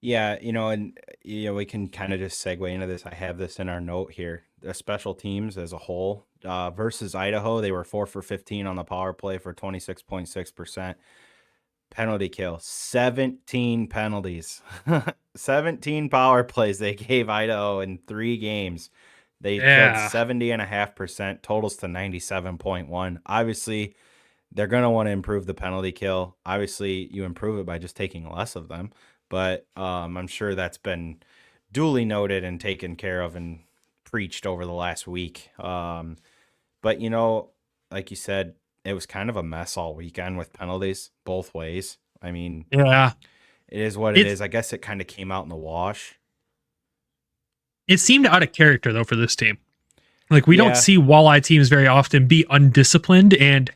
Yeah, we can kind of just segue into this. I have this in our note here. The special teams as a whole versus Idaho, they were 4 for 15 on the power play for 26.6%. Penalty kill, 17 penalties. 17 power plays they gave Idaho in 3 games. They killed 70.5%, totals to 97.1. Obviously, they're going to want to improve the penalty kill. Obviously, you improve it by just taking less of them. But I'm sure that's been duly noted and taken care of and preached over the last week. But, like you said, it was kind of a mess all weekend with penalties both ways. I mean, yeah, it is what it is. I guess it kind of came out in the wash. It seemed out of character, though, for this team. Like, we don't see Walleye teams very often be undisciplined and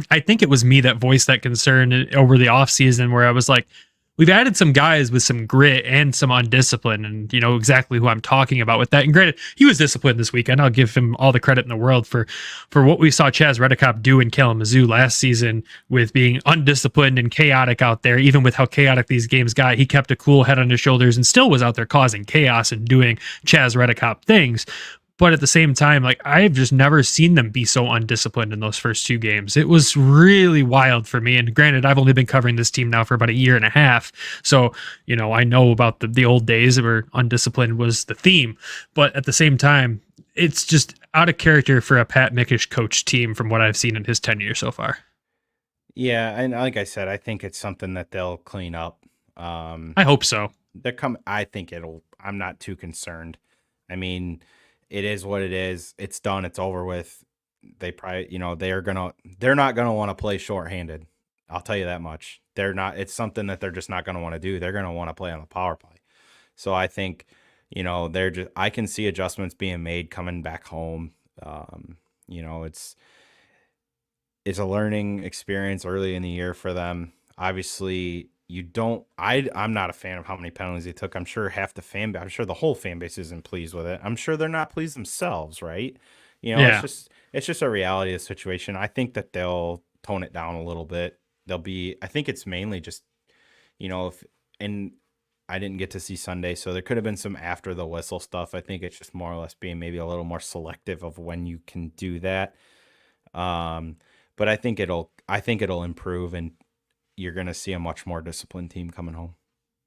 I think it was me that voiced that concern over the offseason where I was like, we've added some guys with some grit and some undiscipline, and you know exactly who I'm talking about with that. And granted, he was disciplined this weekend. I'll give him all the credit in the world for what we saw Chaz Redekop do in Kalamazoo last season with being undisciplined and chaotic out there. Even with how chaotic these games got, he kept a cool head on his shoulders and still was out there causing chaos and doing Chaz Redekop things. But at the same time, like, I've just never seen them be so undisciplined in those first two games. It was really wild for me. And granted, I've only been covering this team now for about a year and a half. So, you know, I know about the old days where undisciplined was the theme. But at the same time, it's just out of character for a Pat Mickish coach team from what I've seen in his tenure so far. Yeah, and like I said, I think it's something that they'll clean up. I hope so. I think I'm not too concerned. I mean, it is what it is. It's done. It's over with. They probably, you know, they're not gonna want to play shorthanded. I'll tell you that much. They're not. It's something that they're just not gonna want to do. They're gonna want to play on the power play. So I think, you know, I can see adjustments being made coming back home. You know, it's a learning experience early in the year for them. Obviously, I'm not a fan of how many penalties they took. I'm sure the whole fan base isn't pleased with it. I'm sure they're not pleased themselves, right? You know, Yeah. it's just a reality of the situation. I think that they'll tone it down a little bit. I think it's mainly just, you know, and I didn't get to see Sunday, so there could have been some after the whistle stuff. I think it's just more or less being maybe a little more selective of when you can do that. But I think it'll improve, and you're going to see a much more disciplined team coming home.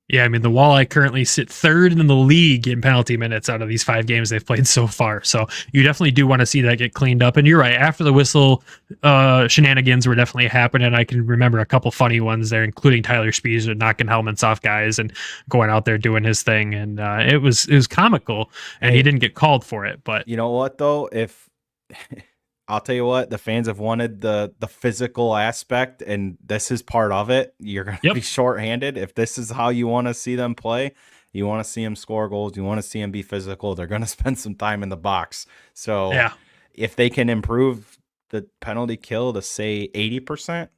Yeah, I mean, the Walleye currently sit third in the league in penalty minutes out of these 5 games they've played so far. So you definitely do want to see that get cleaned up. And you're right, after the whistle, shenanigans were definitely happening. I can remember a couple funny ones there, including Tyler Spies knocking helmets off guys and going out there doing his thing. And it was comical, and he didn't get called for it. But you know what, though? If I'll tell you what, the fans have wanted the physical aspect, and this is part of it. You're going to be shorthanded. If this is how you want to see them play, you want to see them score goals, you want to see them be physical, they're going to spend some time in the box. So if they can improve the penalty kill to say 80%,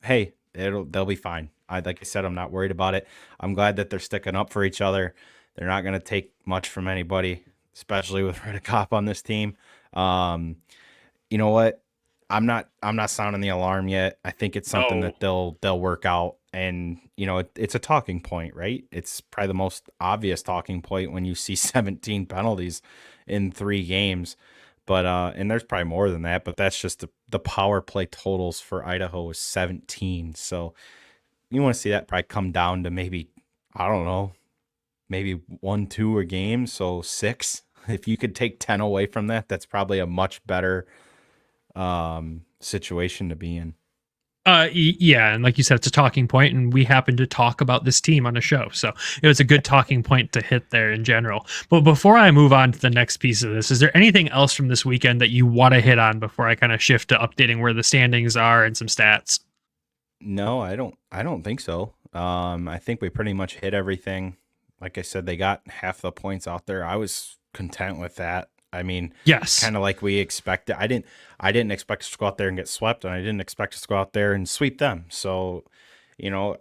hey, they'll be fine. Like I said, I'm not worried about it. I'm glad that they're sticking up for each other. They're not going to take much from anybody, especially with Redekop on this team. You know what? I'm not sounding the alarm yet. I think it's something that they'll work out, and you know, it's a talking point, right? It's probably the most obvious talking point when you see 17 penalties in 3 games. But and there's probably more than that, but that's just the power play totals for Idaho is 17. So you want to see that probably come down to maybe, I don't know, maybe 1-2 a game, so 6. If you could take 10 away from that, that's probably a much better situation to be in. Yeah, and like you said, it's a talking point, and we happen to talk about this team on the show, so it was a good talking point to hit there in general. But before I move on to the next piece of this, is there anything else from this weekend that you want to hit on before I kind of shift to updating where the standings are and some stats? No, I don't think so. I think we pretty much hit everything. Like I said, they got half the points out there. I was content with that. I mean, yes, kind of like we expected. I didn't expect us to go out there and get swept, and I didn't expect us to go out there and sweep them. So, you know,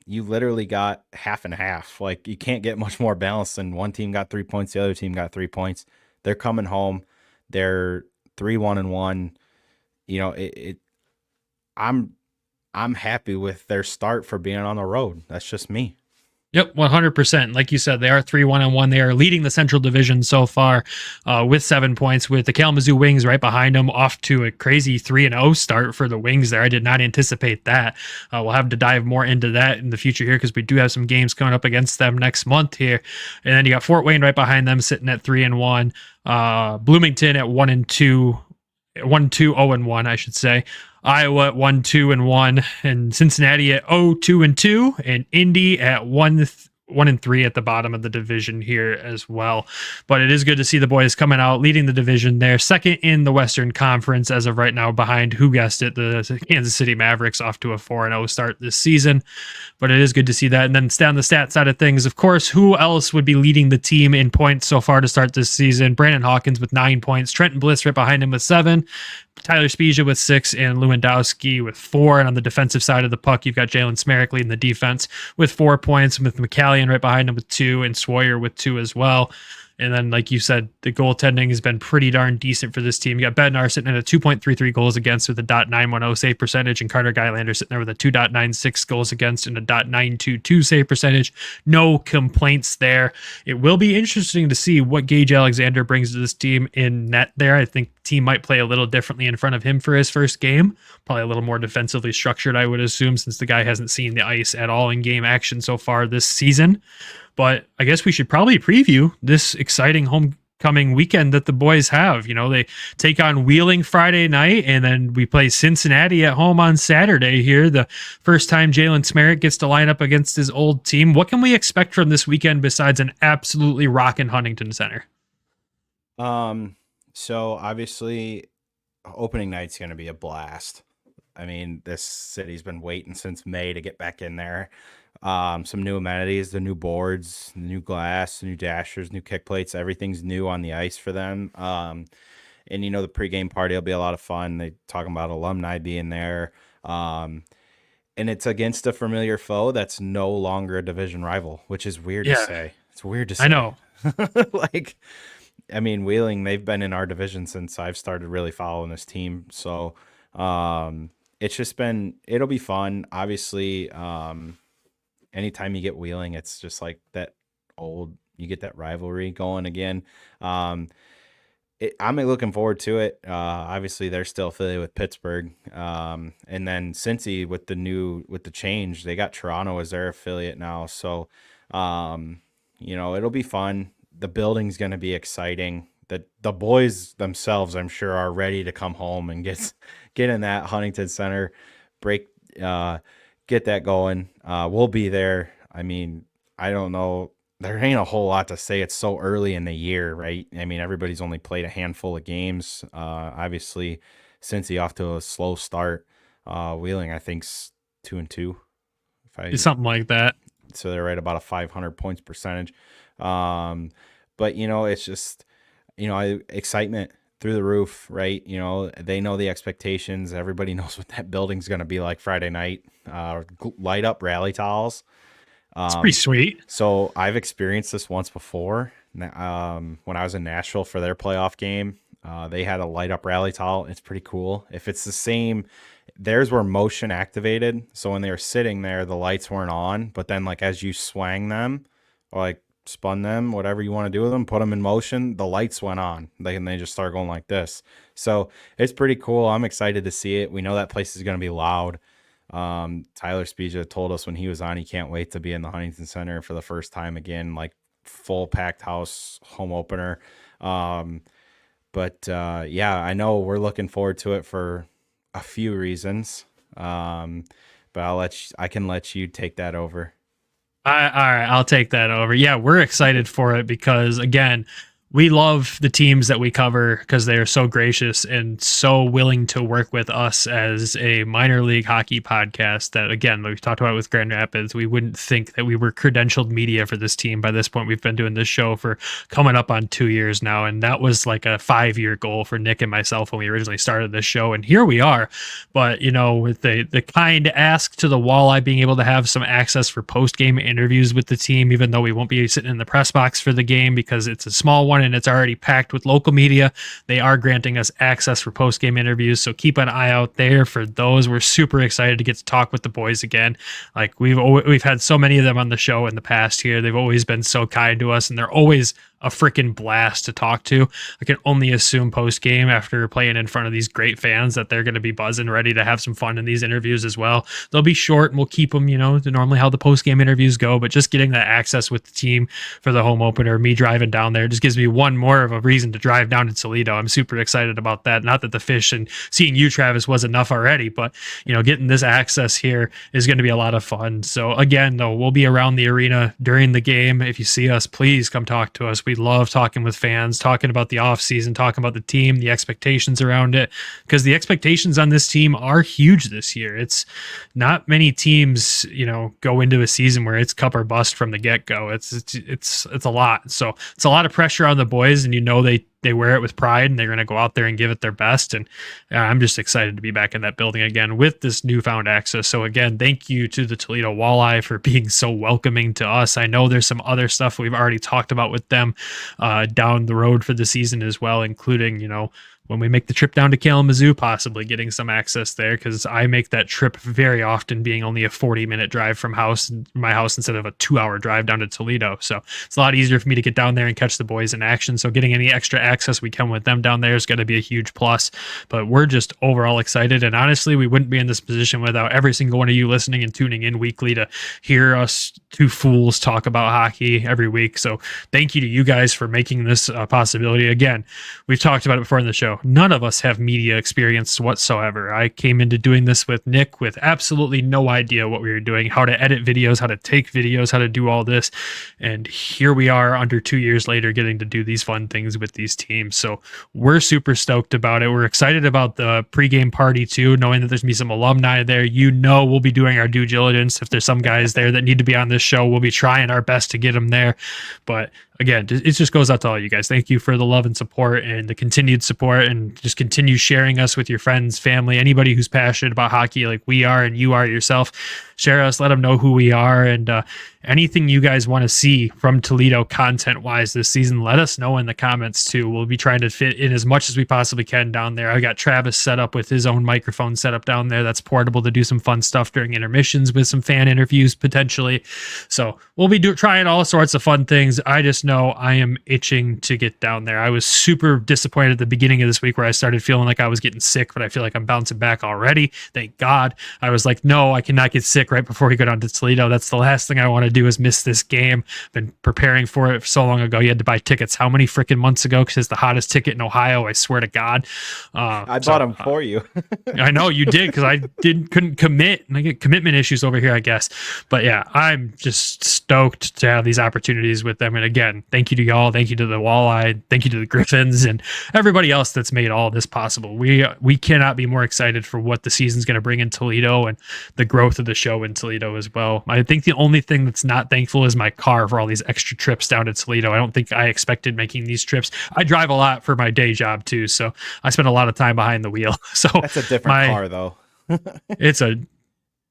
you literally got half and half. Like, you can't get much more balanced than one team got 3 points, the other team got 3 points. They're coming home. They're 3-1-1. You know, I'm happy with their start for being on the road. That's just me. Yep, 100%. Like you said, they are 3-1-1. They are leading the Central Division so far with 7 points, with the Kalamazoo Wings right behind them, off to a crazy 3-0 start for the Wings there. I did not anticipate that. We'll have to dive more into that in the future here because we do have some games coming up against them next month here. And then you got Fort Wayne right behind them sitting at 3-1. Bloomington at 1-2. 1-2-0-1, I should say. Iowa at 1-2-1, and Cincinnati at 0-2-2, and Indy at 1-3 at the bottom of the division here as well. But it is good to see the boys coming out, leading the division there, second in the Western Conference as of right now, behind, who guessed it, the Kansas City Mavericks, off to a 4-0 start this season. But it is good to see that. And then down the stat side of things, of course, who else would be leading the team in points so far to start this season? Brandon Hawkins with 9 points, Trenton Bliss right behind him with 7. Tyler Spezia with 6 and Lewandowski with 4. And on the defensive side of the puck, you've got Jalen Smerrick leading the defense with 4 points, with McCallion right behind him with 2 and Sawyer with 2 as well. And then, like you said, the goaltending has been pretty darn decent for this team. You got Bednar sitting at a 2.33 goals against with a .910 save percentage, and Carter Gylander sitting there with a 2.96 goals against and a .922 save percentage. No complaints there. It will be interesting to see what Gage Alexander brings to this team in net there. I think the team might play a little differently in front of him for his first game. Probably a little more defensively structured, I would assume, since the guy hasn't seen the ice at all in game action so far this season. But I guess we should probably preview this exciting homecoming weekend that the boys have. You know, they take on Wheeling Friday night, and then we play Cincinnati at home on Saturday here. The first time Jalen Smerrick gets to line up against his old team. What can we expect from this weekend besides an absolutely rockin' Huntington Center? So obviously opening night's going to be a blast. I mean, this city's been waiting since May to get back in there. Some new amenities, the new boards, the new glass, the new dashers, new kick plates, everything's new on the ice for them. And you know, the pregame party will be a lot of fun. They talking about alumni being there. And it's against a familiar foe that's no longer a division rival, which is weird to say. It's weird to say. I know. Like, I mean, Wheeling, they've been in our division since I've started really following this team. So it's just been, it'll be fun. Obviously, anytime you get Wheeling, it's just like that you get that rivalry going again. I'm looking forward to it. Obviously they're still affiliated with Pittsburgh. And then Cincy with the change, they got Toronto as their affiliate now. So, you know, it'll be fun. The building's going to be exciting. The boys themselves, I'm sure, are ready to come home and get in that Huntington Center get that going. We'll be there. I mean, I don't know. There ain't a whole lot to say. It's so early in the year, right? I mean, everybody's only played a handful of games. Obviously, Cincy off to a slow start. Wheeling, I think's 2-2. Something like that. So they're right about a 500 points percentage. But you know, it's just, you know, excitement through the roof, right? You know, they know the expectations. Everybody knows what that building's going to be like Friday night. Light up rally towels. It's pretty sweet. So I've experienced this once before. When I was in Nashville for their playoff game, they had a light up rally towel. It's pretty cool. If it's the same, theirs were motion activated. So when they were sitting there, the lights weren't on. But then, like, as you swang them, or like spun them, whatever you want to do with them, put them in motion, the lights went on. They just start going like this. So it's pretty cool. I'm excited to see it. We know that place is going to be loud. Tyler Spezia told us when he was on, he can't wait to be in the Huntington Center for the first time again, like full packed house home opener. But yeah, I know we're looking forward to it for a few reasons. But I can let you take that over. All right, I'll take that over. Yeah, we're excited for it because, again, we love the teams that we cover because they are so gracious and so willing to work with us as a minor league hockey podcast that, again, we've talked about with Grand Rapids. We wouldn't think that we were credentialed media for this team. By this point, we've been doing this show for coming up on 2 years now. And that was like a 5-year goal for Nick and myself when we originally started this show. And here we are. But, you know, with the kind ask to the Walleye being able to have some access for post-game interviews with the team, even though we won't be sitting in the press box for the game because it's a small one and it's already packed with local media, they are granting us access for post-game interviews. So keep an eye out there for those. We're super excited to get to talk with the boys again. Like we've had so many of them on the show in the past here. They've always been so kind to us and they're always a freaking blast to talk to. I can only assume post-game after playing in front of these great fans that they're going to be buzzing, ready to have some fun in these interviews as well. They'll be short and we'll keep them, you know, to normally how the post-game interviews go, but just getting that access with the team for the home opener, me driving down there just gives me one more of a reason to drive down to Toledo. I'm super excited about that. Not that the fish and seeing you, Travis, was enough already, but, you know, getting this access here is going to be a lot of fun. So again, though, we'll be around the arena during the game. If you see us, please come talk to us. We love talking with fans, talking about the off season, talking about the team, the expectations around it, because the expectations on this team are huge this year. It's not many teams, you know, go into a season where it's cup or bust from the get go. It's a lot. So it's a lot of pressure on the boys, and you know they they wear it with pride, and they're going to go out there and give it their best. And I'm just excited to be back in that building again with this newfound access. So again, thank you to the Toledo Walleye for being so welcoming to us. I know there's some other stuff we've already talked about with them down the road for the season as well, including, when we make the trip down to Kalamazoo, possibly getting some access there, because I make that trip very often, being only a 40-minute drive from my house instead of a 2-hour drive down to Toledo. So it's a lot easier for me to get down there and catch the boys in action. So getting any extra access we can with them down there is going to be a huge plus. But we're just overall excited. And honestly, we wouldn't be in this position without every single one of you listening and tuning in weekly to hear us two fools talk about hockey every week. So thank you to you guys for making this a possibility. Again, we've talked about it before in the show. None of us have media experience whatsoever. I came into doing this with Nick with absolutely no idea what we were doing, how to edit videos, how to take videos, how to do all this. And here we are under 2 years later getting to do these fun things with these teams. So we're super stoked about it. We're excited about the pregame party too, knowing that there's going to be some alumni there. We'll be doing our due diligence. If there's some guys there that need to be on this show, we'll be trying our best to get them there. But again, it just goes out to all you guys. Thank you for the love and support and the continued support, and just continue sharing us with your friends, family, anybody who's passionate about hockey like we are and you are yourself. Share us, let them know who we are, and anything you guys want to see from Toledo content-wise this season, let us know in the comments too. We'll be trying to fit in as much as we possibly can down there. I got Travis set up with his own microphone set up down there that's portable to do some fun stuff during intermissions with some fan interviews potentially. So we'll be trying all sorts of fun things. I just know I am itching to get down there. I was super disappointed at the beginning of this week where I started feeling like I was getting sick, but I feel like I'm bouncing back already. Thank God. I was like, no, I cannot get sick right before we go down to Toledo. That's the last thing I want to do is miss this game. Been preparing for it so long ago. You had to buy tickets how many freaking months ago? Because it's the hottest ticket in Ohio. I swear to God. I bought them for you. I know you did, because I couldn't commit, and I get commitment issues over here, I guess. But yeah, I'm just stoked to have these opportunities with them. And again, thank you to y'all. Thank you to the Walleye. Thank you to the Griffins and everybody else that's made all this possible. We cannot be more excited for what the season's going to bring in Toledo and the growth of the show in Toledo as well. I think the only thing that's not thankful is my car for all these extra trips down to Toledo. I don't think I expected making these trips. I drive a lot for my day job too, so I spend a lot of time behind the wheel. So that's a different car though. It's a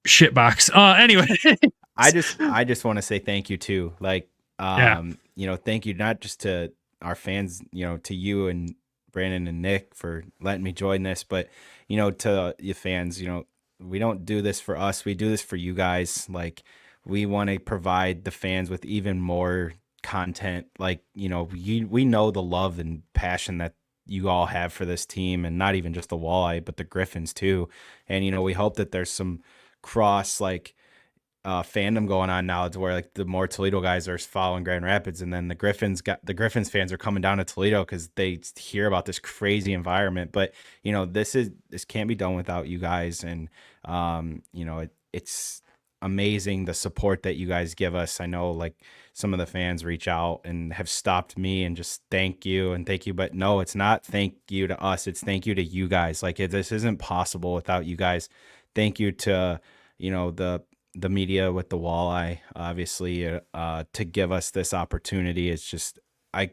shit box. Anyway, I just want to say thank you too. Like, thank you not just to our fans, to you and Brandon and Nick for letting me join this, but to you fans, we don't do this for us. We do this for you guys. Like, we want to provide the fans with even more content. Like, we know the love and passion that you all have for this team, and not even just the Walleye, but the Griffins too. And, we hope that there's some cross fandom going on now to where like the more Toledo guys are following Grand Rapids, and then the Griffins fans are coming down to Toledo because they hear about this crazy environment. But this can't be done without you guys, and it's amazing the support that you guys give us. I know like some of the fans reach out and have stopped me and just thank you, but no, it's not thank you to us, it's thank you to you guys. Like, this isn't possible without you guys. Thank you to the media with the Walleye, obviously, to give us this opportunity. It's just, I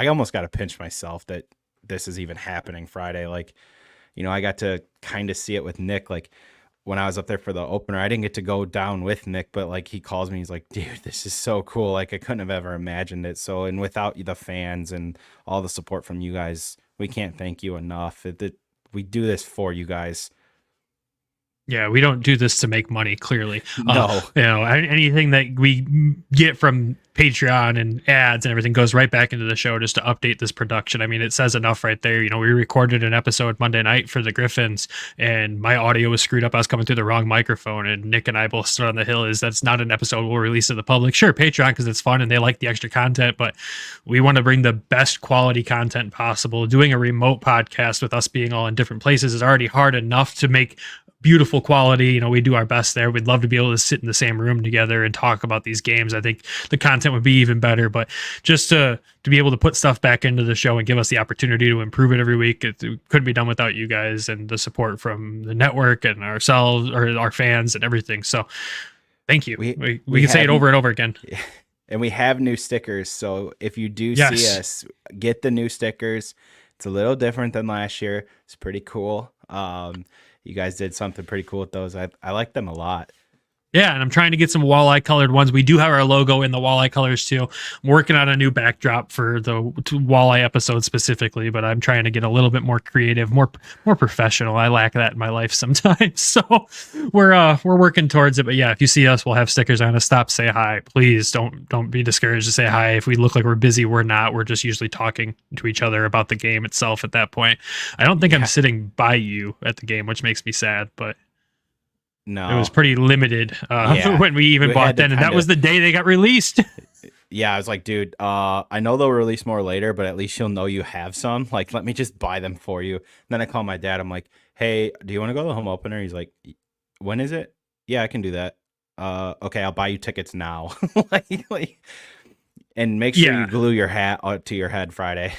almost got to pinch myself that this is even happening Friday. Like, I got to kind of see it with Nick. Like, when I was up there for the opener, I didn't get to go down with Nick, but like, he calls me, he's like, dude, this is so cool. Like, I couldn't have ever imagined it. So, and without the fans and all the support from you guys, we can't thank you enough. We do this for you guys. Yeah, we don't do this to make money, clearly. No. Anything that we get from Patreon and ads and everything goes right back into the show just to update this production. I mean, it says enough right there. We recorded an episode Monday night for the Griffins, and my audio was screwed up. I was coming through the wrong microphone, and Nick and I both stood on the hill. That's not an episode we'll release to the public. Sure, Patreon, because it's fun and they like the extra content, but we want to bring the best quality content possible. Doing a remote podcast with us being all in different places is already hard enough to make beautiful quality. We do our best there. We'd love to be able to sit in the same room together and talk about these games. I think the content would be even better, but just to be able to put stuff back into the show and give us the opportunity to improve it every week, it couldn't be done without you guys and the support from the network and ourselves, or our fans and everything. So thank you. We can say it over and over again. And we have new stickers. So if you do Yes. see us, get the new stickers. It's a little different than last year. It's pretty cool. You guys did something pretty cool with those. I like them a lot. Yeah, and I'm trying to get some walleye colored ones. We do have our logo in the walleye colors too. I'm working on a new backdrop for the walleye episode specifically, but I'm trying to get a little bit more creative, more professional. I lack that in my life sometimes, so we're working towards it. But yeah, if you see us, we'll have stickers on us. Stop, say hi, please. Don't be discouraged to say hi. If we look like we're busy, we're not. We're just usually talking to each other about the game itself at that point. I don't think I'm sitting by you at the game, which makes me sad, but. No, it was pretty limited when we even bought them, and that was the day they got released. Yeah, I was like, dude, I know they'll release more later, but at least you'll know you have some. Like, let me just buy them for you. And then I call my dad. I'm like, hey, do you want to go to the home opener? He's like, when is it? Yeah, I can do that. Okay, I'll buy you tickets now. And make sure you glue your hat to your head Friday.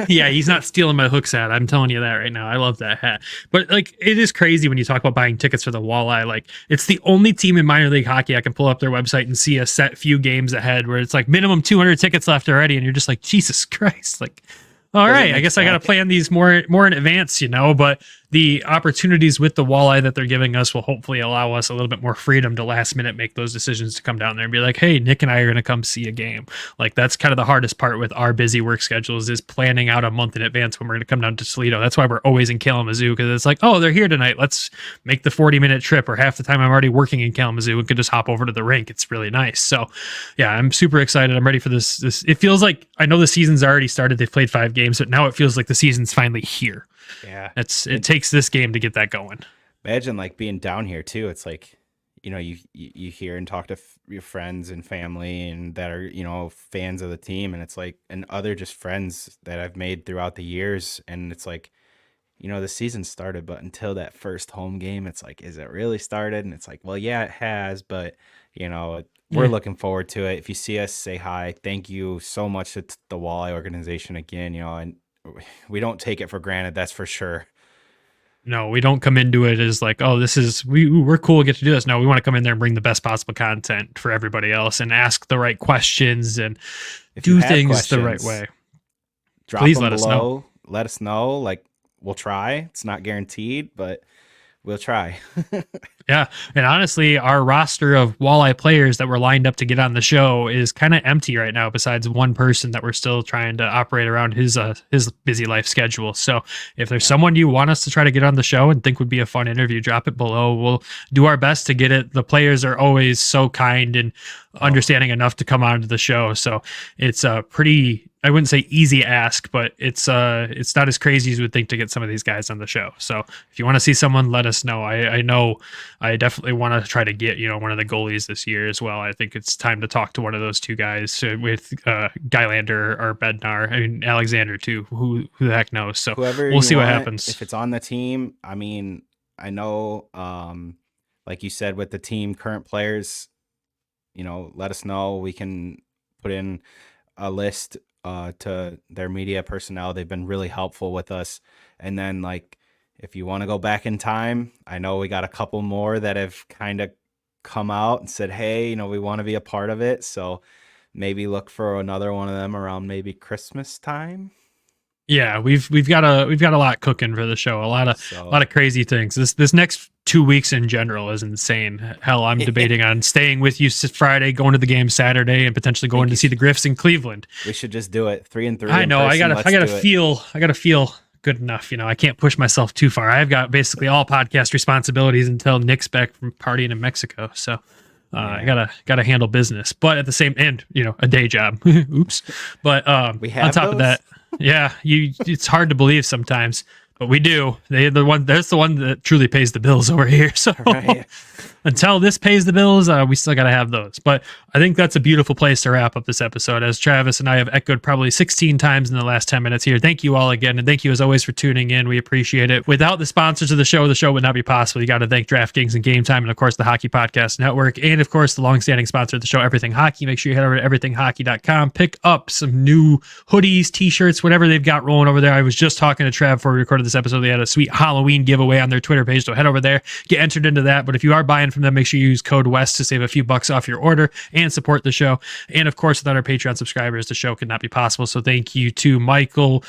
Yeah, he's not stealing my Hooks hat. I'm telling you that right now. I love that hat. But like, it is crazy when you talk about buying tickets for the Walleye. Like, it's the only team in minor league hockey I can pull up their website and see a set few games ahead where it's like minimum 200 tickets left already, and you're just like, Jesus Christ, like. All right, I guess I got to plan these more in advance, but the opportunities with the Walleye that they're giving us will hopefully allow us a little bit more freedom to last minute make those decisions to come down there and be like, hey, Nick and I are going to come see a game. Like, that's kind of the hardest part with our busy work schedules is planning out a month in advance when we're going to come down to Toledo. That's why we're always in Kalamazoo, because it's like, oh, they're here tonight. Let's make the 40-minute trip, or half the time I'm already working in Kalamazoo and could just hop over to the rink. It's really nice. So yeah, I'm super excited. I'm ready for this. It feels like, I know the season's already started. They've played 5 games, but now it feels like the season's finally here. Yeah. It takes this game to get that going. Imagine like being down here too. It's like, you hear and talk to your friends and family and that are, fans of the team. And it's like, and other just friends that I've made throughout the years. And it's like, the season started, but until that first home game, it's like, is it really started? And it's like, well, yeah, it has, but we're looking forward to it. If you see us, say hi. Thank you so much to the Walleye organization again, and we don't take it for granted. That's for sure. No, we don't come into it as like, oh, this is, we're cool, we get to do this. No, we want to come in there and bring the best possible content for everybody else and ask the right questions and do things the right way. Please let us know. Let us know. Like, we'll try. It's not guaranteed, but we'll try. Yeah. And honestly, our roster of Walleye players that were lined up to get on the show is kind of empty right now, besides one person that we're still trying to operate around his busy life schedule. So if there's someone you want us to try to get on the show and think would be a fun interview, drop it below. We'll do our best to get it. The players are always so kind and understanding enough to come onto the show. So it's a pretty, I wouldn't say easy ask, but it's not as crazy as you would think to get some of these guys on the show. So if you want to see someone, let us know. I know I definitely want to try to get, one of the goalies this year as well. I think it's time to talk to one of those two guys with Gylander or Bednar. I mean, Alexander too. Who the heck knows? So we'll see what happens. If it's on the team, I mean, I know, like you said, with the team current players, let us know. We can put in a list to their media personnel. They've been really helpful with us. And then like, if you want to go back in time, I know we got a couple more that have kind of come out and said, hey, we want to be a part of it. So maybe look for another one of them around maybe Christmas time. Yeah, we've got a lot cooking for the show. A lot of crazy things. This next 2 weeks in general is insane. Hell, I'm debating on staying with you Friday, going to the game Saturday, and potentially going to see the Griffs in Cleveland. We should just do it 3-3. I know. I gotta feel good enough. I can't push myself too far. I've got basically all podcast responsibilities until Nick's back from partying in Mexico. So I gotta handle business, but at the same end, a day job. Oops. But we have on top of that, yeah, it's hard to believe sometimes, but we do. That's the one that truly pays the bills over here. So right. Until this pays the bills, we still got to have those. But I think that's a beautiful place to wrap up this episode, as Travis and I have echoed probably 16 times in the last 10 minutes here. Thank you all again, and thank you as always for tuning in. We appreciate it. Without the sponsors of the show would not be possible. You got to thank DraftKings and Game Time, and of course the Hockey Podcast Network, and of course the longstanding sponsor of the show, Everything Hockey. Make sure you head over to everythinghockey.com, pick up some new hoodies, t-shirts, whatever they've got rolling over there. I was just talking to Trav before we recorded this this episode, they had a sweet Halloween giveaway on their Twitter page. So head over there, get entered into that. But if you are buying from them, make sure you use code WEST to save a few bucks off your order and support the show. And of course, without our Patreon subscribers, the show could not be possible. So thank you to Michael,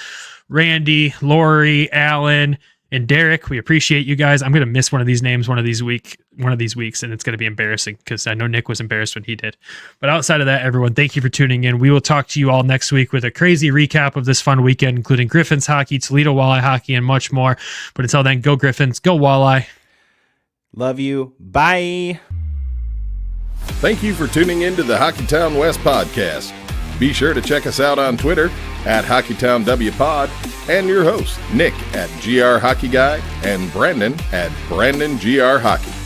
Randy, Lori, Alan, and Derek. We appreciate you guys. I'm going to miss one of these names one of these weeks, and it's going to be embarrassing because I know Nick was embarrassed when he did. But outside of that, everyone, thank you for tuning in. We will talk to you all next week with a crazy recap of this fun weekend, including Griffins hockey, Toledo Walleye hockey, and much more. But until then, go Griffins, go Walleye. Love you. Bye. Thank you for tuning in to the Hockeytown West podcast. Be sure to check us out on Twitter at HockeytownWPod and your host, Nick at GR Hockey Guy and Brandon at BrandonGR Hockey.